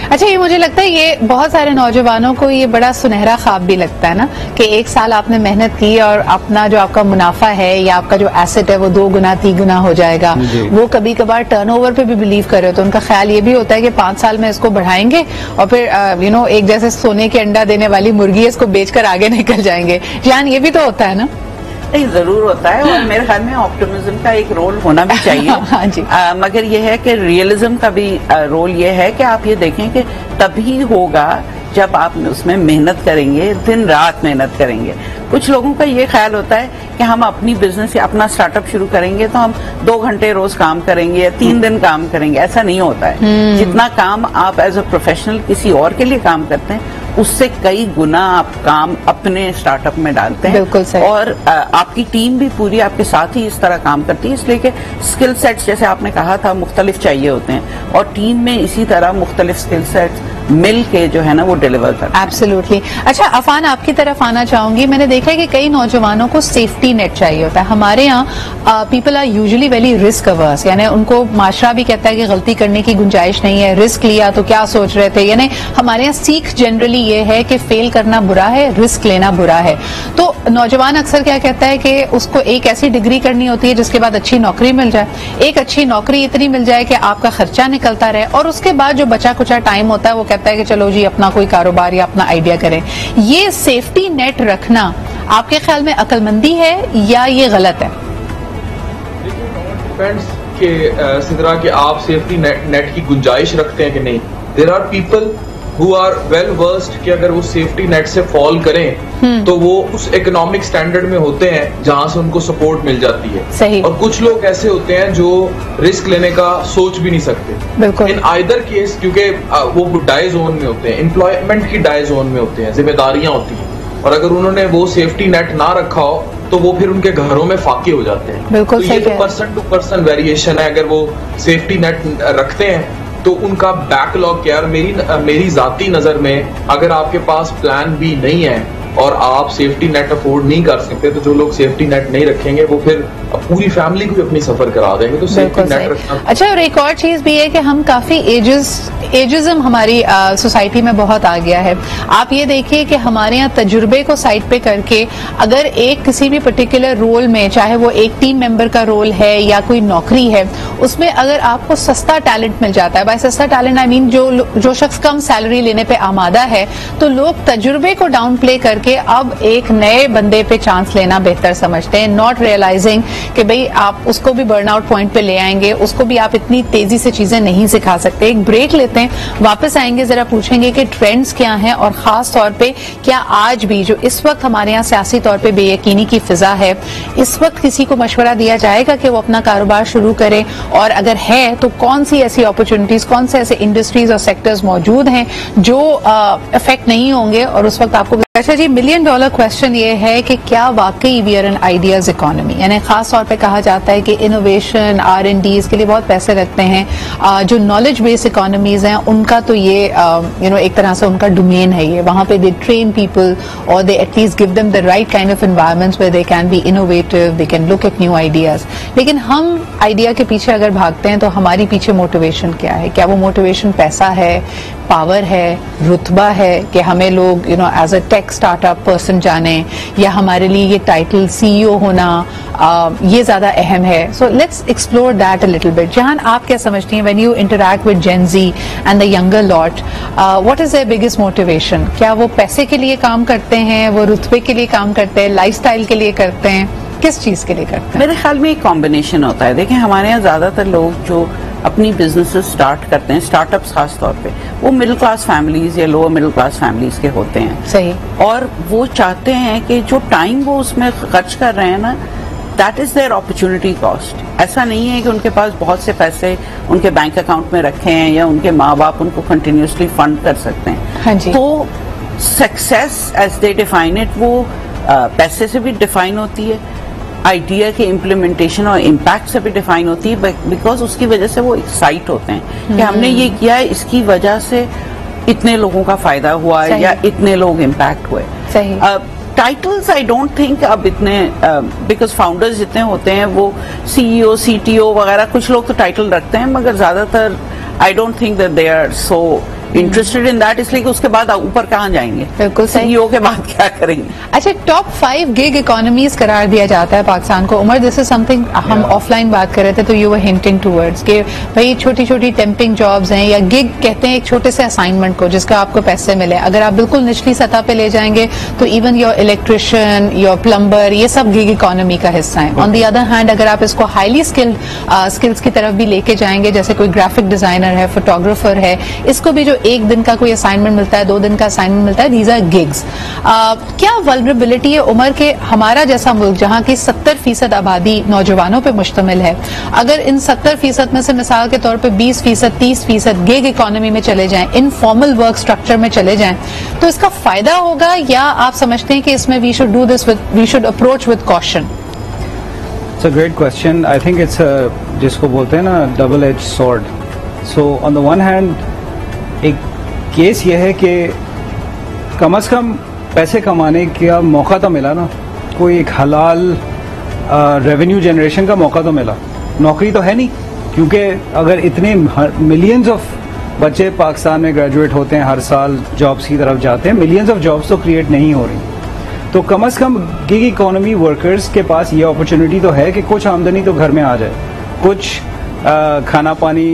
अच्छा, ये मुझे लगता है ये बहुत सारे नौजवानों को ये बड़ा सुनहरा ख्वाब भी लगता है ना कि एक साल आपने मेहनत की और अपना जो आपका मुनाफा है या आपका जो एसेट है वो 2 गुना 3 गुना हो जाएगा। वो कभी कभार टर्नओवर पे भी बिलीव करे तो उनका ख्याल ये भी होता है कि 5 साल में इसको बढ़ाएंगे और फिर एक जैसे सोने के अंडा देने वाली मुर्गी इसको बेचकर आगे निकल जाएंगे। जान, ये भी तो होता है ना? नहीं, जरूर होता है और मेरे ख्याल में ऑप्टिमिज्म का एक रोल होना भी चाहिए। हाँ जी। मगर ये है कि रियलिज्म का भी रोल ये है कि आप ये देखें कि तभी होगा जब आप उसमें मेहनत करेंगे, दिन रात मेहनत करेंगे। कुछ लोगों का ये ख्याल होता है कि हम अपनी बिजनेस या अपना स्टार्टअप शुरू करेंगे तो हम 2 घंटे रोज काम करेंगे या 3 दिन काम करेंगे। ऐसा नहीं होता है। जितना काम आप एज अ प्रोफेशनल किसी और के लिए काम करते हैं उससे कई गुना आप काम अपने स्टार्टअप में डालते हैं। बिल्कुल सही। और आपकी टीम भी पूरी आपके साथ ही इस तरह काम करती है, इसलिए कि स्किल सेट्स जैसे आपने कहा था मुख्तलिफ चाहिए होते हैं और टीम में इसी तरह मुख्तलिफ स्किल सेट्स मिल के जो है ना वो डिलीवर करते हैं। एब्सोल्युटली। अच्छा अफान, आपकी तरफ आना चाहूंगी। मैंने देखा है कि कई नौजवानों को सेफ्टी नेट चाहिए होता है। हमारे यहाँ people are usually very risk averse, यानी उनको माशरा भी कहता है कि गलती करने की गुंजाइश नहीं है, रिस्क लिया तो क्या सोच रहे थे। यानी हमारे यहाँ सीख जनरली ये है कि फेल करना बुरा है, रिस्क लेना बुरा है। तो नौजवान अक्सर क्या कहता है कि उसको एक ऐसी डिग्री करनी होती है जिसके बाद अच्छी नौकरी मिल जाए, एक अच्छी नौकरी इतनी मिल जाए कि आपका खर्चा निकलता रहे और उसके बाद जो बचा कुचा टाइम होता है वो कहता है कि चलो जी अपना कोई कारोबार या अपना आइडिया करें। ये सेफ्टी नेट रखना आपके ख्याल में अक्लमंदी है या ये गलत है? डिपेंड्स के सिद्रा कि आप सेफ्टी नेट की गुंजाइश रखते हैं कि नहीं। There are people who are well versed कि अगर वो सेफ्टी नेट से फॉल करें तो वो उस इकोनॉमिक स्टैंडर्ड में होते हैं जहां से उनको सपोर्ट मिल जाती है। सही। और कुछ लोग ऐसे होते हैं जो रिस्क लेने का सोच भी नहीं सकते। बिल्कुल। इन आइदर केस क्योंकि वो डाई जोन में होते हैं, एम्प्लॉयमेंट की डाई जोन में होते हैं, जिम्मेदारियां होती हैं और अगर उन्होंने वो सेफ्टी नेट ना रखा हो तो वो फिर उनके घरों में फाके हो जाते हैं। बिल्कुल। तो ये तो पर्सन टू पर्सन वेरिएशन है। अगर वो सेफ्टी नेट रखते हैं तो उनका बैकलॉग क्या है। मेरी जाती नजर में अगर आपके पास प्लान बी नहीं है और आप सेफ्टी नेट अफोर्ड नहीं कर सकते तो जो लोग सेफ्टी नेट नहीं रखेंगे वो फिर पूरी फैमिली को अपनी सफर करा देंगे। तो सेफ्टी नेट रखना। अच्छा, और एक और चीज भी है कि हम काफी एजिज्म हमारी सोसाइटी में बहुत आ गया है। आप ये देखिए कि हमारे यहाँ तजुर्बे को साइड पे करके अगर एक किसी भी पर्टिकुलर रोल में, चाहे वो एक टीम मेंबर का रोल है या कोई नौकरी है, उसमें अगर आपको सस्ता टैलेंट मिल जाता है, बाय सस्ता टैलेंट आई मीन जो शख्स कम सैलरी लेने पे आमादा है, तो लोग तजुर्बे को डाउन प्ले करके अब एक नए बंदे पे चांस लेना बेहतर समझते हैं, नॉट रियलाइजिंग कि भाई आप उसको भी बर्नआउट पॉइंट पे ले आएंगे, उसको भी आप इतनी तेजी से चीजें नहीं सिखा सकते। एक ब्रेक लेते हैं, वापस आएंगे, जरा पूछेंगे कि ट्रेंड्स क्या हैं और खास तौर पे क्या आज भी जो इस वक्त हमारे यहाँ सियासी तौर पे बेयकीनी की फिजा है, इस वक्त किसी को मशवरा दिया जाएगा कि वो अपना कारोबार शुरू करे, और अगर है तो कौन सी ऐसी अपॉर्चुनिटीज, कौन से ऐसे इंडस्ट्रीज और सेक्टर्स मौजूद हैं जो इफेक्ट नहीं होंगे और उस वक्त आपको। अच्छा जी, $1 मिलियन क्वेश्चन ये है कि क्या वाकई we are an ideas economy, यानी खास तौर पे कहा जाता है कि इनोवेशन, R&D इसके लिए बहुत पैसे लगते हैं। जो नॉलेज बेस्ड इकोनॉमीज हैं उनका तो ये एक तरह से उनका डोमेन है, ये वहां पे दे ट्रेन पीपल और they at least give them the right kind of environments where they can be innovative, they can look at new ideas. लेकिन हम आइडिया के पीछे अगर भागते हैं तो हमारी पीछे मोटिवेशन क्या है? क्या वो मोटिवेशन पैसा है, पावर है, रुतबा है कि हमें लोग as a tech startup person जाने, या हमारे लिए ये टाइटल CEO होना ये ज्यादा अहम है? So let's explore that a little bit. Jahan, आप क्या समझती हैं when you interact with Gen Z and the younger lot, what is their biggest motivation? क्या वो पैसे के लिए काम करते हैं, वो रुतबे के लिए काम करते हैं, लाइफस्टाइल के लिए करते हैं, किस चीज के लिए करते हैं? मेरे ख्याल में एक कॉम्बिनेशन होता है। देखिए, हमारे यहाँ ज्यादातर लोग जो अपनी बिजनेसेस स्टार्ट करते हैं, स्टार्टअप्स खास तौर पे, वो मिडिल क्लास फैमिलीज या लोअर मिडिल क्लास फैमिलीज के होते हैं। सही। और वो चाहते हैं कि जो टाइम वो उसमें खर्च कर रहे हैं ना, that is their opportunity cost. ऐसा नहीं है कि उनके पास बहुत से पैसे उनके बैंक अकाउंट में रखे हैं या उनके माँ बाप उनको कंटिन्यूसली फंड कर सकते हैं। हाँ जी। तो success as they define it, वो पैसे से भी डिफाइन होती है, आइडिया के इम्प्लीमेंटेशन और इम्पैक्ट से भी डिफाइन होती है, बिकॉज उसकी वजह से वो एक्साइट होते हैं कि हमने ये किया है, इसकी वजह से इतने लोगों का फायदा हुआ है या इतने लोग इम्पैक्ट हुए। सही। टाइटल्स आई डोंट थिंक अब इतने, बिकॉज फाउंडर्स जितने होते हैं वो CEO CTO वगैरह, कुछ लोग तो टाइटल रखते हैं, मगर ज्यादातर I don't think that they are so interested in that, इसलिए कि उसके बाद ऊपर कहाँ जाएंगे, बिल्कुल CEO के बाद क्या करेंगे। अच्छा, टॉप 5 गिग इकोनॉमीज करार दिया जाता है पाकिस्तान को। उमर, दिस इज समथिंग हम ऑफलाइन बात कर रहे थे तो यू वर हिंटिंग टूवर्ड्स कि भाई छोटी छोटी टेम्पिंग जॉब्स हैं, या गिग कहते हैं एक छोटे से असाइनमेंट को जिसका आपको पैसे मिले। अगर आप बिल्कुल निचली सतह पे ले जाएंगे तो even your electrician, your plumber, ये सब गिग इकोनॉमी का हिस्सा है। ऑन दी अदर हैंड अगर आप इसको हाईली स्किल्स की तरफ भी लेके जाएंगे, जैसे कोई ग्राफिक डिजाइनर है, फोटोग्राफर है, इसको भी जो एक दिन का कोई असाइनमेंट मिलता है, 2 दिन का असाइनमेंट मिलता है, दीज आर गिग्स। क्या वल्नरेबिलिटी है उमर के, हमारा जैसा मुल्क जहां की 70% आबादी नौजवानों पे मुश्तमिल है, अगर इन 70% में से मिसाल के तौर पे 20%, 30% गिग इकोनॉमी में चले जाएं, इनफॉर्मल वर्क स्ट्रक्चर में चले जाएं, तो इसका फायदा होगा, या आप समझते हैं कि इसमें we should do this with, we should approach with caution? It's a great question. I think it's जिसको बोलते हैं ना double edge sword. So on the one hand एक केस ये है कि कम से कम पैसे कमाने का मौका तो मिला ना, कोई एक हलाल रेवेन्यू जनरेशन का मौका तो मिला। नौकरी तो है नहीं, क्योंकि अगर इतने मिलियंस ऑफ बच्चे पाकिस्तान में ग्रेजुएट होते हैं हर साल, जॉब्स की तरफ जाते हैं, मिलियंस ऑफ जॉब्स तो क्रिएट नहीं हो रही। तो कम से कम गिग इकोनॉमी वर्कर्स के पास ये अपॉर्चुनिटी तो है कि कुछ आमदनी तो घर में आ जाए, कुछ खाना पानी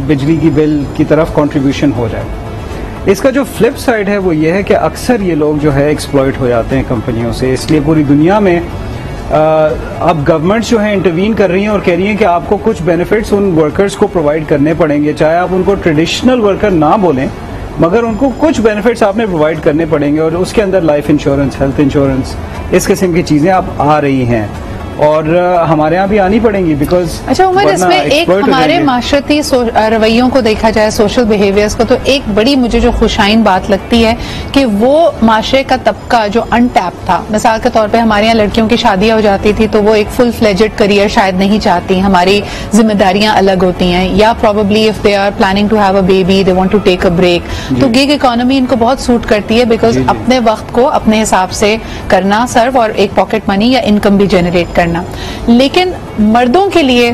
बिजली की बिल की तरफ कंट्रीब्यूशन हो जाए। इसका जो फ्लिप साइड है वो ये है कि अक्सर ये लोग जो है एक्सप्लॉइट हो जाते हैं कंपनियों से। इसलिए पूरी दुनिया में अब गवर्नमेंट्स जो है इंटरवीन कर रही हैं और कह रही हैं कि आपको कुछ बेनिफिट्स उन वर्कर्स को प्रोवाइड करने पड़ेंगे, चाहे आप उनको ट्रेडिशनल वर्कर ना बोलें, मगर उनको कुछ बेनिफिट्स आपने प्रोवाइड करने पड़ेंगे। और उसके अंदर लाइफ इंश्योरेंस, हेल्थ इंश्योरेंस, इस किस्म की चीज़ें अब आ रही हैं और हमारे यहाँ भी आनी पड़ेंगी, बिकॉज अच्छा उमर, इसमें एक हमारे माशरती रवैयों को देखा जाए, सोशल बिहेवियर्स को, तो एक बड़ी मुझे जो खुशाइन बात लगती है कि वो माशरे का तबका जो अनटैप था, मिसाल के तौर पे हमारे यहाँ लड़कियों की शादियां हो जाती थी तो वो एक फुल फ्लेजेड करियर शायद नहीं चाहती, हमारी जिम्मेदारियां अलग होती हैं, या probably if they are planning to have a baby, they want to take a break, तो गिग इकोनॉमी इनको बहुत सूट करती है, बिकॉज अपने वक्त को अपने हिसाब से करना सर्व और एक पॉकेट मनी या इनकम भी जनरेट करना। लेकिन मर्दों के लिए,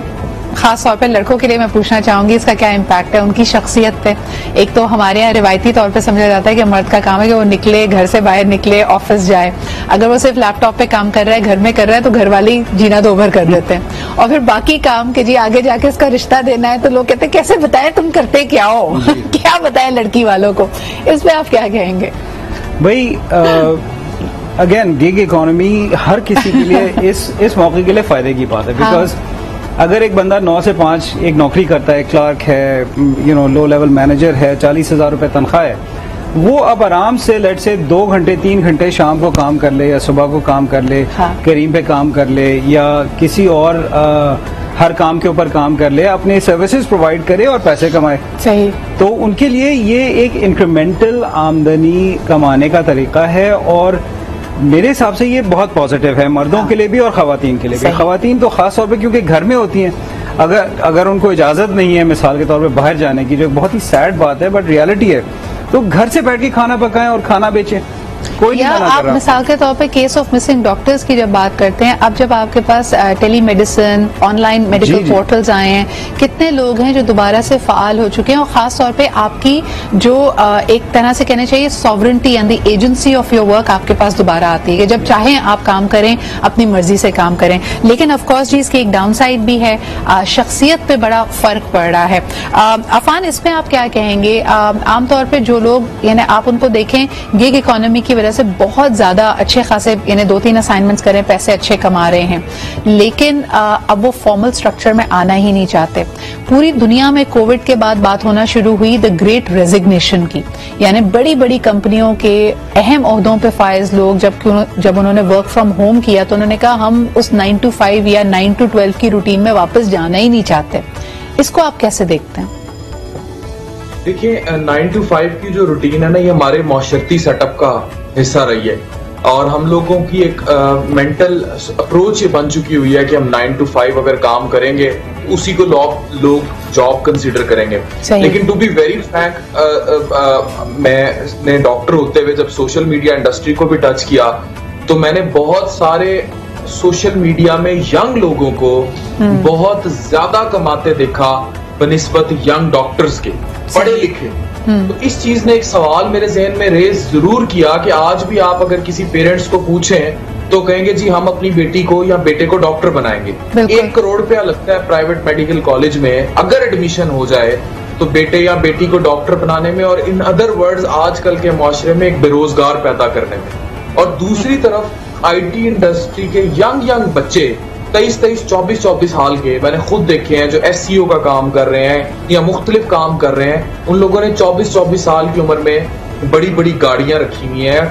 खास तौर पे लड़कों के लिए मैं पूछना चाहूंगी इसका क्या इम्पैक्ट है उनकी शख्सियत पे। एक तो हमारे यहाँ रिवायती तौर पे समझा जाता है कि मर्द का काम है कि वो निकले, घर से बाहर निकले, ऑफिस जाए। अगर वो सिर्फ लैपटॉप पे काम कर रहा है, घर में कर रहा है, तो घर वाले जीना दोभर कर देते हैं। और फिर बाकी काम कि जी आगे जाके इसका रिश्ता देना है, तो लोग कहते हैं कैसे बताएं तुम करते क्या हो क्या बताएं लड़की वालों को। इस पे आप क्या कहेंगे? भाई अगेन गिग इकोनॉमी हर किसी के लिए इस मौके के लिए फायदे की बात है, बिकॉज अगर एक बंदा 9 से 5 एक नौकरी करता है, क्लर्क है, लो लेवल मैनेजर है, 40,000 रुपए तनख्वाह है, वो अब आराम से लेट से 2 घंटे 3 घंटे शाम को काम कर ले या सुबह को काम कर ले, करीम पे काम कर ले या किसी और हर काम के ऊपर काम कर ले, अपने सर्विसेज प्रोवाइड करे और पैसे कमाए। सही। तो उनके लिए ये एक इंक्रीमेंटल आमदनी कमाने का तरीका है और मेरे हिसाब से ये बहुत पॉजिटिव है मर्दों के लिए भी और खवातीन के लिए भी। खवातीन तो खास तौर पे क्योंकि घर में होती हैं, अगर उनको इजाजत नहीं है मिसाल के तौर पे बाहर जाने की, जो बहुत ही सैड बात है बट रियलिटी है, तो घर से बैठ के खाना पकाएं और खाना बेचें। कोई या आप मिसाल के तौर पे केस ऑफ मिसिंग डॉक्टर्स की जब बात करते हैं, अब जब आपके पास telemedicine, online medical portals आए हैं, कितने लोग हैं जो दोबारा से फाल हो चुके हैं, और खास तौर पे आपकी जो एक तरह से कहना चाहिए sovereignty and the agency of your work आपके पास दोबारा आती है कि जब चाहें आप काम करें, अपनी मर्जी से काम करें। लेकिन ऑफ कोर्स जी इसकी एक डाउन साइड भी है, शख्सियत पे बड़ा फर्क पड़ रहा है। अफान, इसमें आप क्या कहेंगे? आमतौर पर जो लोग यानी आप उनको देखें गिग इकोनॉमी की वजह से बहुत ज्यादा अच्छे खासे यानी 2-3 असाइनमेंट्स करें, पैसे अच्छे कमा रहे हैं, लेकिन अब वो फॉर्मल स्ट्रक्चर में आना ही नहीं चाहते। पूरी दुनिया में कोविड के बाद बात होना शुरू हुई द ग्रेट रेजिग्नेशन की, यानी बड़ी बड़ी कंपनियों के अहम ओहदों पे फाइज लोग जब उन्होंने वर्क फ्रॉम होम किया तो उन्होंने कहा हम उस 9 to 5 या 9 to 12 की रूटीन में वापस जाना ही नहीं चाहते। इसको आप कैसे देखते हैं? देखिए 9 to 5 की जो रूटीन है ना, ये हमारे माशरती सेटअप का हिस्सा रही है और हम लोगों की एक मेंटल अप्रोच ये बन चुकी हुई है कि हम 9 to 5 अगर काम करेंगे उसी को लोग जॉब कंसीडर करेंगे। लेकिन टू बी वेरी फ्रैंक, मैंने डॉक्टर होते हुए जब सोशल मीडिया इंडस्ट्री को भी टच किया तो मैंने बहुत सारे सोशल मीडिया में यंग लोगों को बहुत ज्यादा कमाते देखा बनिस्बत यंग डॉक्टर्स के, पढ़े लिखे। तो इस चीज ने एक सवाल मेरे जहन में रेज जरूर किया कि आज भी आप अगर किसी पेरेंट्स को पूछें तो कहेंगे जी हम अपनी बेटी को या बेटे को डॉक्टर बनाएंगे। 1 करोड़ रुपया लगता है प्राइवेट मेडिकल कॉलेज में अगर एडमिशन हो जाए तो बेटे या बेटी को डॉक्टर बनाने में, और इन अदर वर्ड्स आजकल के मुआशरे में एक बेरोजगार पैदा करने में। और दूसरी तरफ आईटी इंडस्ट्री के यंग बच्चे 23, 24 साल के मैंने खुद देखे हैं जो SEO का काम कर रहे हैं या मुख्तलिफ काम कर रहे हैं। उन लोगों ने 24 साल की उम्र में बड़ी गाड़ियां रखी हुई हैं,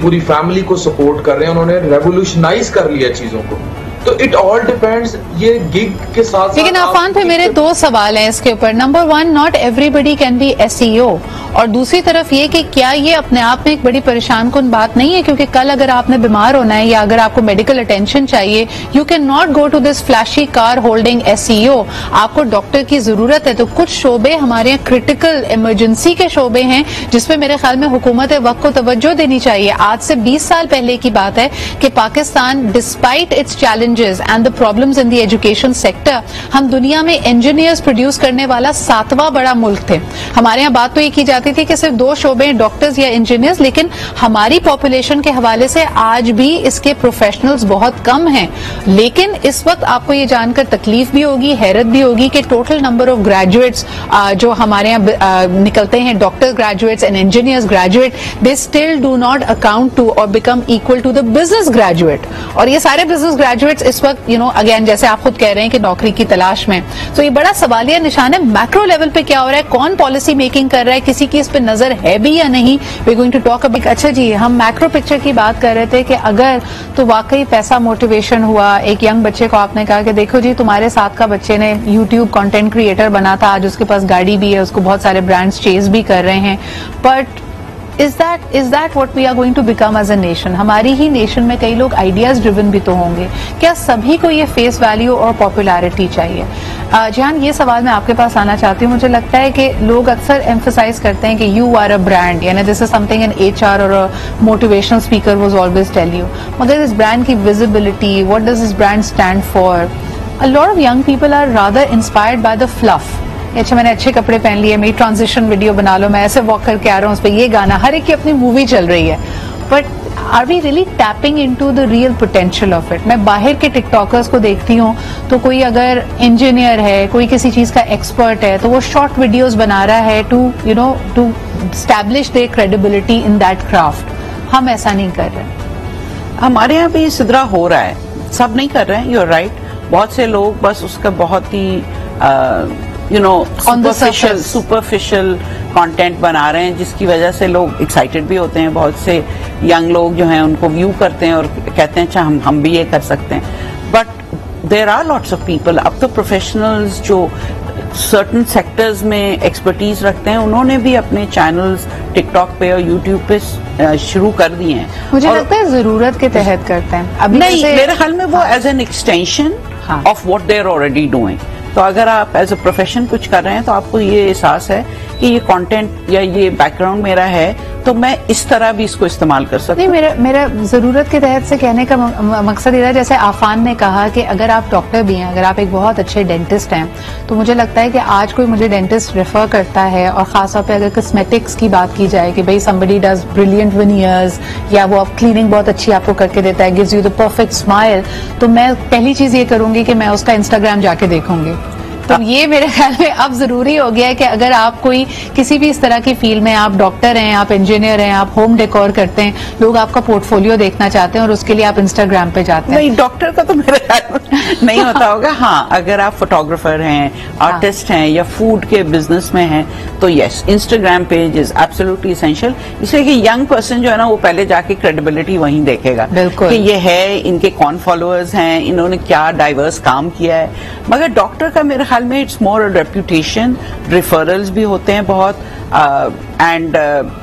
पूरी फैमिली को सपोर्ट कर रहे हैं, उन्होंने रेवोल्यूशनाइज कर लिया चीजों को। तो इट ऑल डिपेंड्स ये गिग के साथ। लेकिन आफान पे मेरे 2 सवाल हैं इसके ऊपर। Number 1, not everybody can be SEO, और दूसरी तरफ ये कि क्या ये अपने आप में एक बड़ी परेशान कुन बात नहीं है? क्योंकि कल अगर आपने बीमार होना है या अगर आपको मेडिकल अटेंशन चाहिए, you can not go to this flashy car holding SEO। आपको डॉक्टर की जरूरत है। तो कुछ शोबे हमारे यहाँ क्रिटिकल इमरजेंसी के शोबे हैं जिसपे मेरे ख्याल में हुकूमत वक्त को तवज्जो देनी चाहिए। आज से 20 साल पहले की बात है कि Pakistan despite it's challenges and the problems in the education sector, हम दुनिया में इंजीनियर्स प्रोड्यूस करने वाला 7वां बड़ा मुल्क थे। हमारे यहाँ बात तो ये की जाती थी कि सिर्फ 2 शोबे हैं, डॉक्टर्स या इंजीनियर्स, लेकिन हमारी पॉपुलेशन के हवाले से आज भी इसके प्रोफेशनल्स बहुत कम हैं। लेकिन इस वक्त आपको ये जानकर तकलीफ भी होगी, हैरत भी होगी कि टोटल नंबर ऑफ ग्रेजुएट्स जो हमारे यहाँ निकलते हैं, doctor graduates and engineers graduate, they still do not account to or become equal to the business graduate. और ये सारे बिजनेस ग्रेजुएट्स इस वक्त अगेन जैसे आप खुद कह रहे हैं कि नौकरी की तलाश में। तो ये बड़ा सवालिया निशान है। मैक्रो लेवल पे क्या हो रहा है, कौन पॉलिसी मेकिंग कर रहा है, किसी की इस पे नजर है भी या नहीं? We going to talk about. अच्छा जी, हम मैक्रो पिक्चर की बात कर रहे थे कि अगर तो वाकई पैसा मोटिवेशन हुआ, एक यंग बच्चे को आपने कहा कि देखो जी तुम्हारे साथ का बच्चे ने यूट्यूब कंटेंट क्रिएटर बना था, आज उसके पास गाड़ी भी है, उसको बहुत सारे ब्रांड्स चेज भी कर रहे हैं, but is that what we are going to become as a nation? हमारी ही नेशन में कई लोग आइडियाज ड्रिवन भी तो होंगे। क्या सभी को ये फेस वैल्यू और पॉपुलैरिटी चाहिए? जहान, ये सवाल मैं आपके पास आना चाहती हूँ। मुझे लगता है कि लोग अक्सर एम्फसाइज करते हैं कि यू आर अ ब्रांड, यानी this is something an HR और a motivational speaker was always tell you, मगर इस ब्रांड की visibility, what does this brand stand for? A lot of young people are rather inspired by the fluff. अच्छा, मैंने अच्छे कपड़े पहन लिए, मेरी ट्रांजिशन वीडियो बना लो, मैं ऐसे वॉक करके आ रहा हूँ, उस पर ये गाना, हर एक की अपनी मूवी चल रही है, but are we really tapping into the real potential of it? मैं बाहर के टिकटॉकर्स को देखती हूँ तो कोई अगर इंजीनियर है, कोई किसी चीज का एक्सपर्ट है, तो वो शॉर्ट वीडियोस बना रहा है to to establish their credibility in that craft. हम ऐसा नहीं कर रहे। हमारे यहाँ भी सिदरा हो रहा है, सब नहीं कर रहे हैं, यू आर राइट। बहुत से लोग बस उसका बहुत ही सुपरफिशियल कंटेंट बना रहे हैं, जिसकी वजह से लोग एक्साइटेड भी होते हैं। बहुत से यंग लोग जो हैं उनको व्यू करते हैं और कहते हैं अच्छा हम भी ये कर सकते हैं। But there are lots of people, अब तो प्रोफेशनल्स जो सर्टन सेक्टर्स में एक्सपर्टीज रखते हैं, उन्होंने भी अपने चैनल्स टिकटॉक पे और यूट्यूब पे शुरू कर दिए हैं। मुझे लगता है जरूरत के तहत करते हैं अभी नहीं, मेरे ख्याल में वो as an extension of what they are already doing. तो अगर आप एज अ प्रोफेशन कुछ कर रहे हैं तो आपको ये एहसास है कि ये कंटेंट या ये बैकग्राउंड मेरा है, तो मैं इस तरह भी इसको इस्तेमाल कर सकती हूँ। नहीं, मेरा जरूरत के तहत से कहने का मकसद ये था, जैसे आफान ने कहा कि अगर आप डॉक्टर भी हैं, अगर आप एक बहुत अच्छे डेंटिस्ट हैं, तो मुझे लगता है कि आज कोई मुझे डेंटिस्ट रेफर करता है, और खासतौर पे अगर कॉस्मेटिक्स की बात की जाए कि भाई समबडी डज ब्रिलियंट विनियर्स, या वो अब क्लीनिंग बहुत अच्छी आपको करके देता है, gives you the perfect smile, तो मैं पहली चीज ये करूंगी कि मैं उसका इंस्टाग्राम जाके देखूंगी। तो ये मेरे ख्याल में अब जरूरी हो गया है कि अगर आप कोई किसी भी इस तरह की फील्ड में, आप डॉक्टर हैं, आप इंजीनियर हैं, आप होम डेकोर करते हैं, लोग आपका पोर्टफोलियो देखना चाहते हैं और उसके लिए आप इंस्टाग्राम पे जाते हैं। नहीं, डॉक्टर का तो मेरे ख्याल में नहीं होता होगा। हाँ, अगर आप फोटोग्राफर हैं, आर्टिस्ट हैं या फूड के बिजनेस में हैं, तो yes, Instagram page is absolutely essential. इसलिए कि यंग पर्सन जो है ना, वो पहले जाके क्रेडिबिलिटी वहीं देखेगा कि ये है, इनके कौन फॉलोअर्स हैं, इन्होंने क्या डाइवर्स काम किया है। मगर डॉक्टर का मेरे ख्याल में इट्स मोर रेप्यूटेशन, रिफरल्स भी होते हैं बहुत, and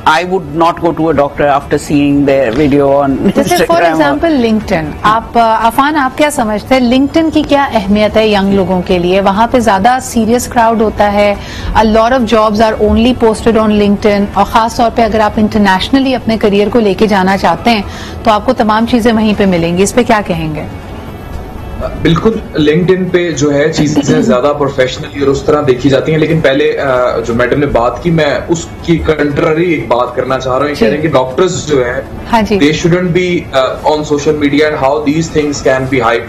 I would not go to a doctor after seeing their video on जैसे फॉर एग्जांपल लिंक्डइन, आप अफान आप क्या समझते हैं लिंक्डइन की क्या अहमियत है यंग लोगों के लिए? वहां पे ज्यादा सीरियस क्राउड होता है, a lot of jobs are only posted on LinkedIn, और खास तौर पे अगर आप इंटरनेशनली अपने करियर को लेके जाना चाहते हैं तो आपको तमाम चीजें वहीं पे मिलेंगी। इस पे क्या कहेंगे? बिल्कुल, लिंक्डइन पे जो है चीजें ज्यादा प्रोफेशनली और उस तरह देखी जाती हैं, लेकिन पहले जो मैडम ने बात की, मैं उसकी कंट्ररी एक बात करना चाह रहा हूँ। कह रहे हैं कि डॉक्टर्स जो है दे shouldn't be on social media and how these things can be hide.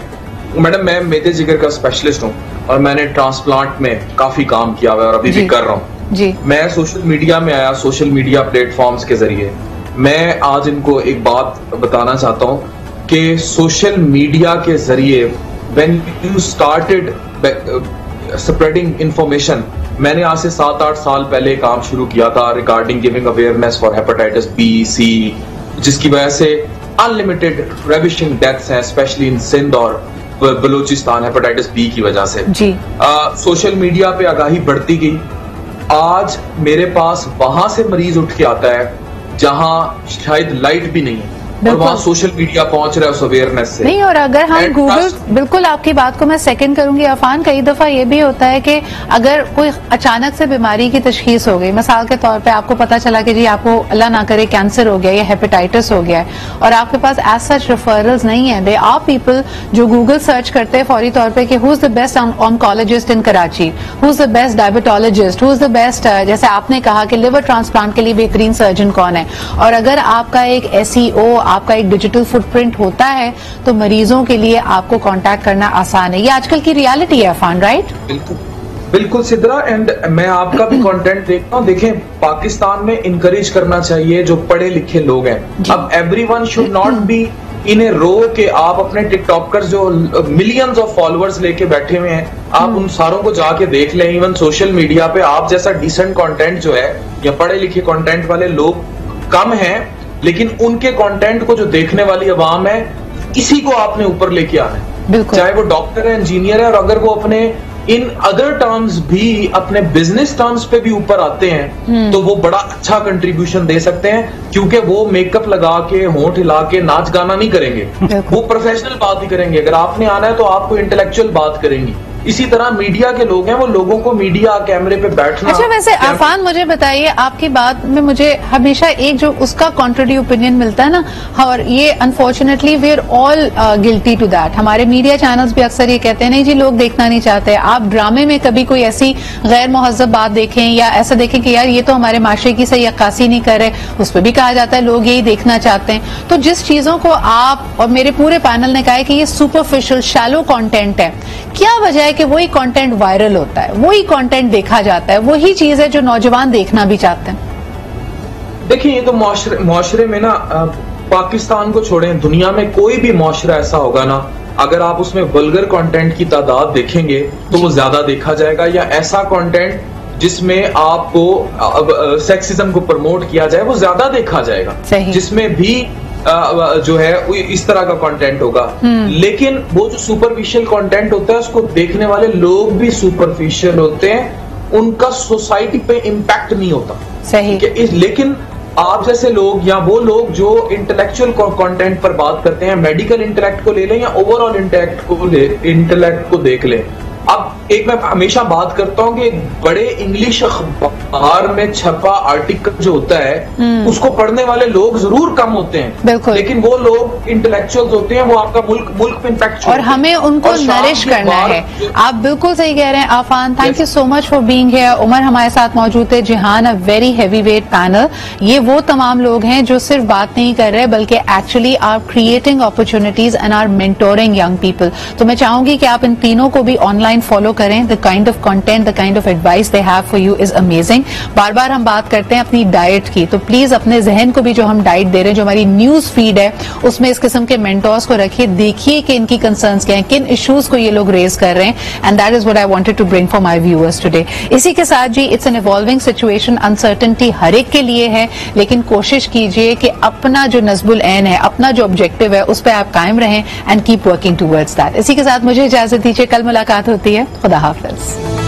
Madam, मैं मेदे जिगर का स्पेशलिस्ट हूँ और मैंने ट्रांसप्लांट में काफी काम किया हुआ है और अभी भी कर रहा हूँ। मैं सोशल मीडिया में आया, सोशल मीडिया प्लेटफॉर्म्स के जरिए। मैं आज इनको एक बात बताना चाहता हूँ कि सोशल मीडिया के जरिए when you started spreading information, मैंने आज से 7-8 साल पहले काम शुरू किया था regarding giving awareness for hepatitis B, C, जिसकी वजह से अनलिमिटेड रेविशिंग डेथ्स हैं, स्पेशली इन सिंध और बलूचिस्तान हेपेटाइटिस बी की वजह से। सोशल मीडिया पे आगाही बढ़ती गई। आज मेरे पास वहां से मरीज उठ के आता है जहां शायद लाइट भी नहीं है और वहाँ सोशल मीडिया पहुंच रहा है उस अवेयरनेस से। नहीं, और अगर हम गूगल, बिल्कुल आपकी बात को मैं सेकंड करूंगी अफान, कई दफा ये भी होता है कि अगर कोई अचानक से बीमारी की तशखीस हो गई, मिसाल के तौर पे आपको पता चला कि जी आपको अल्लाह ना करे कैंसर हो गया या हेपेटाइटिस हो गया है, और आपके पास एज सच रेफरल्स नहीं है, दे आर पीपल जो गूगल सर्च करते हैं फौरी तौर पे कि who is the best oncologist in Karachi, who is the best diabetologist, who is the best, जैसे आपने कहा कि लिवर ट्रांसप्लांट के लिए बेहतरीन सर्जन कौन है। और अगर आपका एक SEO, आपका एक डिजिटल फुटप्रिंट होता है तो मरीजों के लिए आपको कांटेक्ट करना आसान है। ये आजकल की रियलिटी है अफान, राइट? बिल्कुल सिद्रा, एंड मैं आपका भी कंटेंट देखता हूँ। देखें, पाकिस्तान में इनकरेज करना चाहिए जो पढ़े लिखे लोग हैं। अब everyone should not be in a row के आप अपने टिकटॉकर्स जो मिलियंस ऑफ फॉलोअर्स लेके बैठे हुए हैं, आप उन सारों को जाके देख लें। इवन सोशल मीडिया पे आप जैसा डिसेंट कंटेंट जो है या पढ़े लिखे कंटेंट वाले लोग कम हैं, लेकिन उनके कंटेंट को जो देखने वाली अवाम है, इसी को आपने ऊपर लेके आना है। चाहे वो डॉक्टर है, इंजीनियर है, और अगर वो अपने इन अदर टर्म्स भी अपने बिजनेस टर्म्स पे भी ऊपर आते हैं तो वो बड़ा अच्छा कंट्रीब्यूशन दे सकते हैं, क्योंकि वो मेकअप लगा के, होंठ हिला के नाच गाना नहीं करेंगे, वो प्रोफेशनल बात ही करेंगे। अगर आपने आना है तो आपको इंटेलेक्चुअल बात करेंगी। इसी तरह मीडिया के लोग हैं, वो लोगों को मीडिया कैमरे पे बैठना। अच्छा, वैसे अफान मुझे बताइए, आपकी बात में मुझे हमेशा एक जो उसका कॉन्ट्ररी ओपिनियन मिलता है ना, और ये unfortunately we are all guilty to that. हमारे मीडिया चैनल्स भी अक्सर ये कहते हैं नहीं जी लोग देखना नहीं चाहते। आप ड्रामे में कभी कोई ऐसी गैर मुहज़्ज़ब बात देखें या ऐसा देखें कि यार ये तो हमारे माशरे की सही अक्कासी नहीं कर रहे, उस पर भी कहा जाता है लोग यही देखना चाहते हैं। तो जिस चीजों को आप और मेरे पूरे पैनल ने कहा है कि ये सुपरफिशियल शैलो कंटेंट है, क्या वजह है कि वही कंटेंट वायरल होता है, वही कंटेंट देखा जाता है, वही चीज है जो नौजवान देखना भी चाहते हैं? देखिए, ये तो मुआशरे में ना, पाकिस्तान को छोड़ें, दुनिया में कोई भी मुआशरा ऐसा होगा ना, अगर आप उसमें वल्गर कंटेंट की तादाद देखेंगे तो वो ज्यादा देखा जाएगा, या ऐसा कंटेंट जिसमें आपको सेक्सिज्म को प्रमोट किया जाए वो ज्यादा देखा जाएगा, जिसमें भी जो है इस तरह का कंटेंट होगा। लेकिन वो जो सुपरफिशियल कंटेंट होता है उसको देखने वाले लोग भी सुपरफिशियल होते हैं, उनका सोसाइटी पे इम्पैक्ट नहीं होता। सही। लेकिन आप जैसे लोग या वो लोग जो इंटेलेक्चुअल कंटेंट पर बात करते हैं, मेडिकल इंटेलेक्ट को ले लें या ओवरऑल इंटेलेक्ट को देख लें। अब एक मैं हमेशा बात करता हूं कि बड़े इंग्लिश अखबार में छपा आर्टिकल जो होता है उसको पढ़ने वाले लोग जरूर कम होते हैं, लेकिन वो लोग इंटेलेक्चुअल्स होते हैं, वो आपका मुल्क पे इम्पैक्ट, और हमें उनको नरिश करना है। आप बिल्कुल सही कह रहे हैं Afaan, thank you so much for being here. Umar हमारे साथ मौजूद है, Jihan, a very heavy weight panel. ये वो तमाम लोग हैं जो सिर्फ बात नहीं कर रहे बल्कि actually are creating opportunities and are mentoring young people. तो मैं चाहूंगी कि आप इन तीनों को भी ऑनलाइन फॉलो करें। The kind of content, the kind of advice they have for you is amazing. बार बार हम बात करते हैं अपनी डाइट की, तो प्लीज अपने जहन को भी जो हम डाइट दे रहे हैं, जो हमारी न्यूज फीड है उसमें इस किस्म के मेंटोर्स को रखिए, देखिए कि इनकी कंसर्न्स क्या हैं, किन इश्यूज को ये लोग रेज कर रहे हैं, and that is what I wanted to bring for my viewers today. इसी के साथ जी, it's an evolving situation, uncertainty हर एक के लिए है, लेकिन कोशिश कीजिए कि अपना जो नस्बुल ऐन है, अपना जो ऑब्जेक्टिव है, उस पर आप कायम रहें and keep working towards that. इसी के साथ मुझे इजाजत दीजिए, कल मुलाकात होती है। होती है। खुदा हाफिज।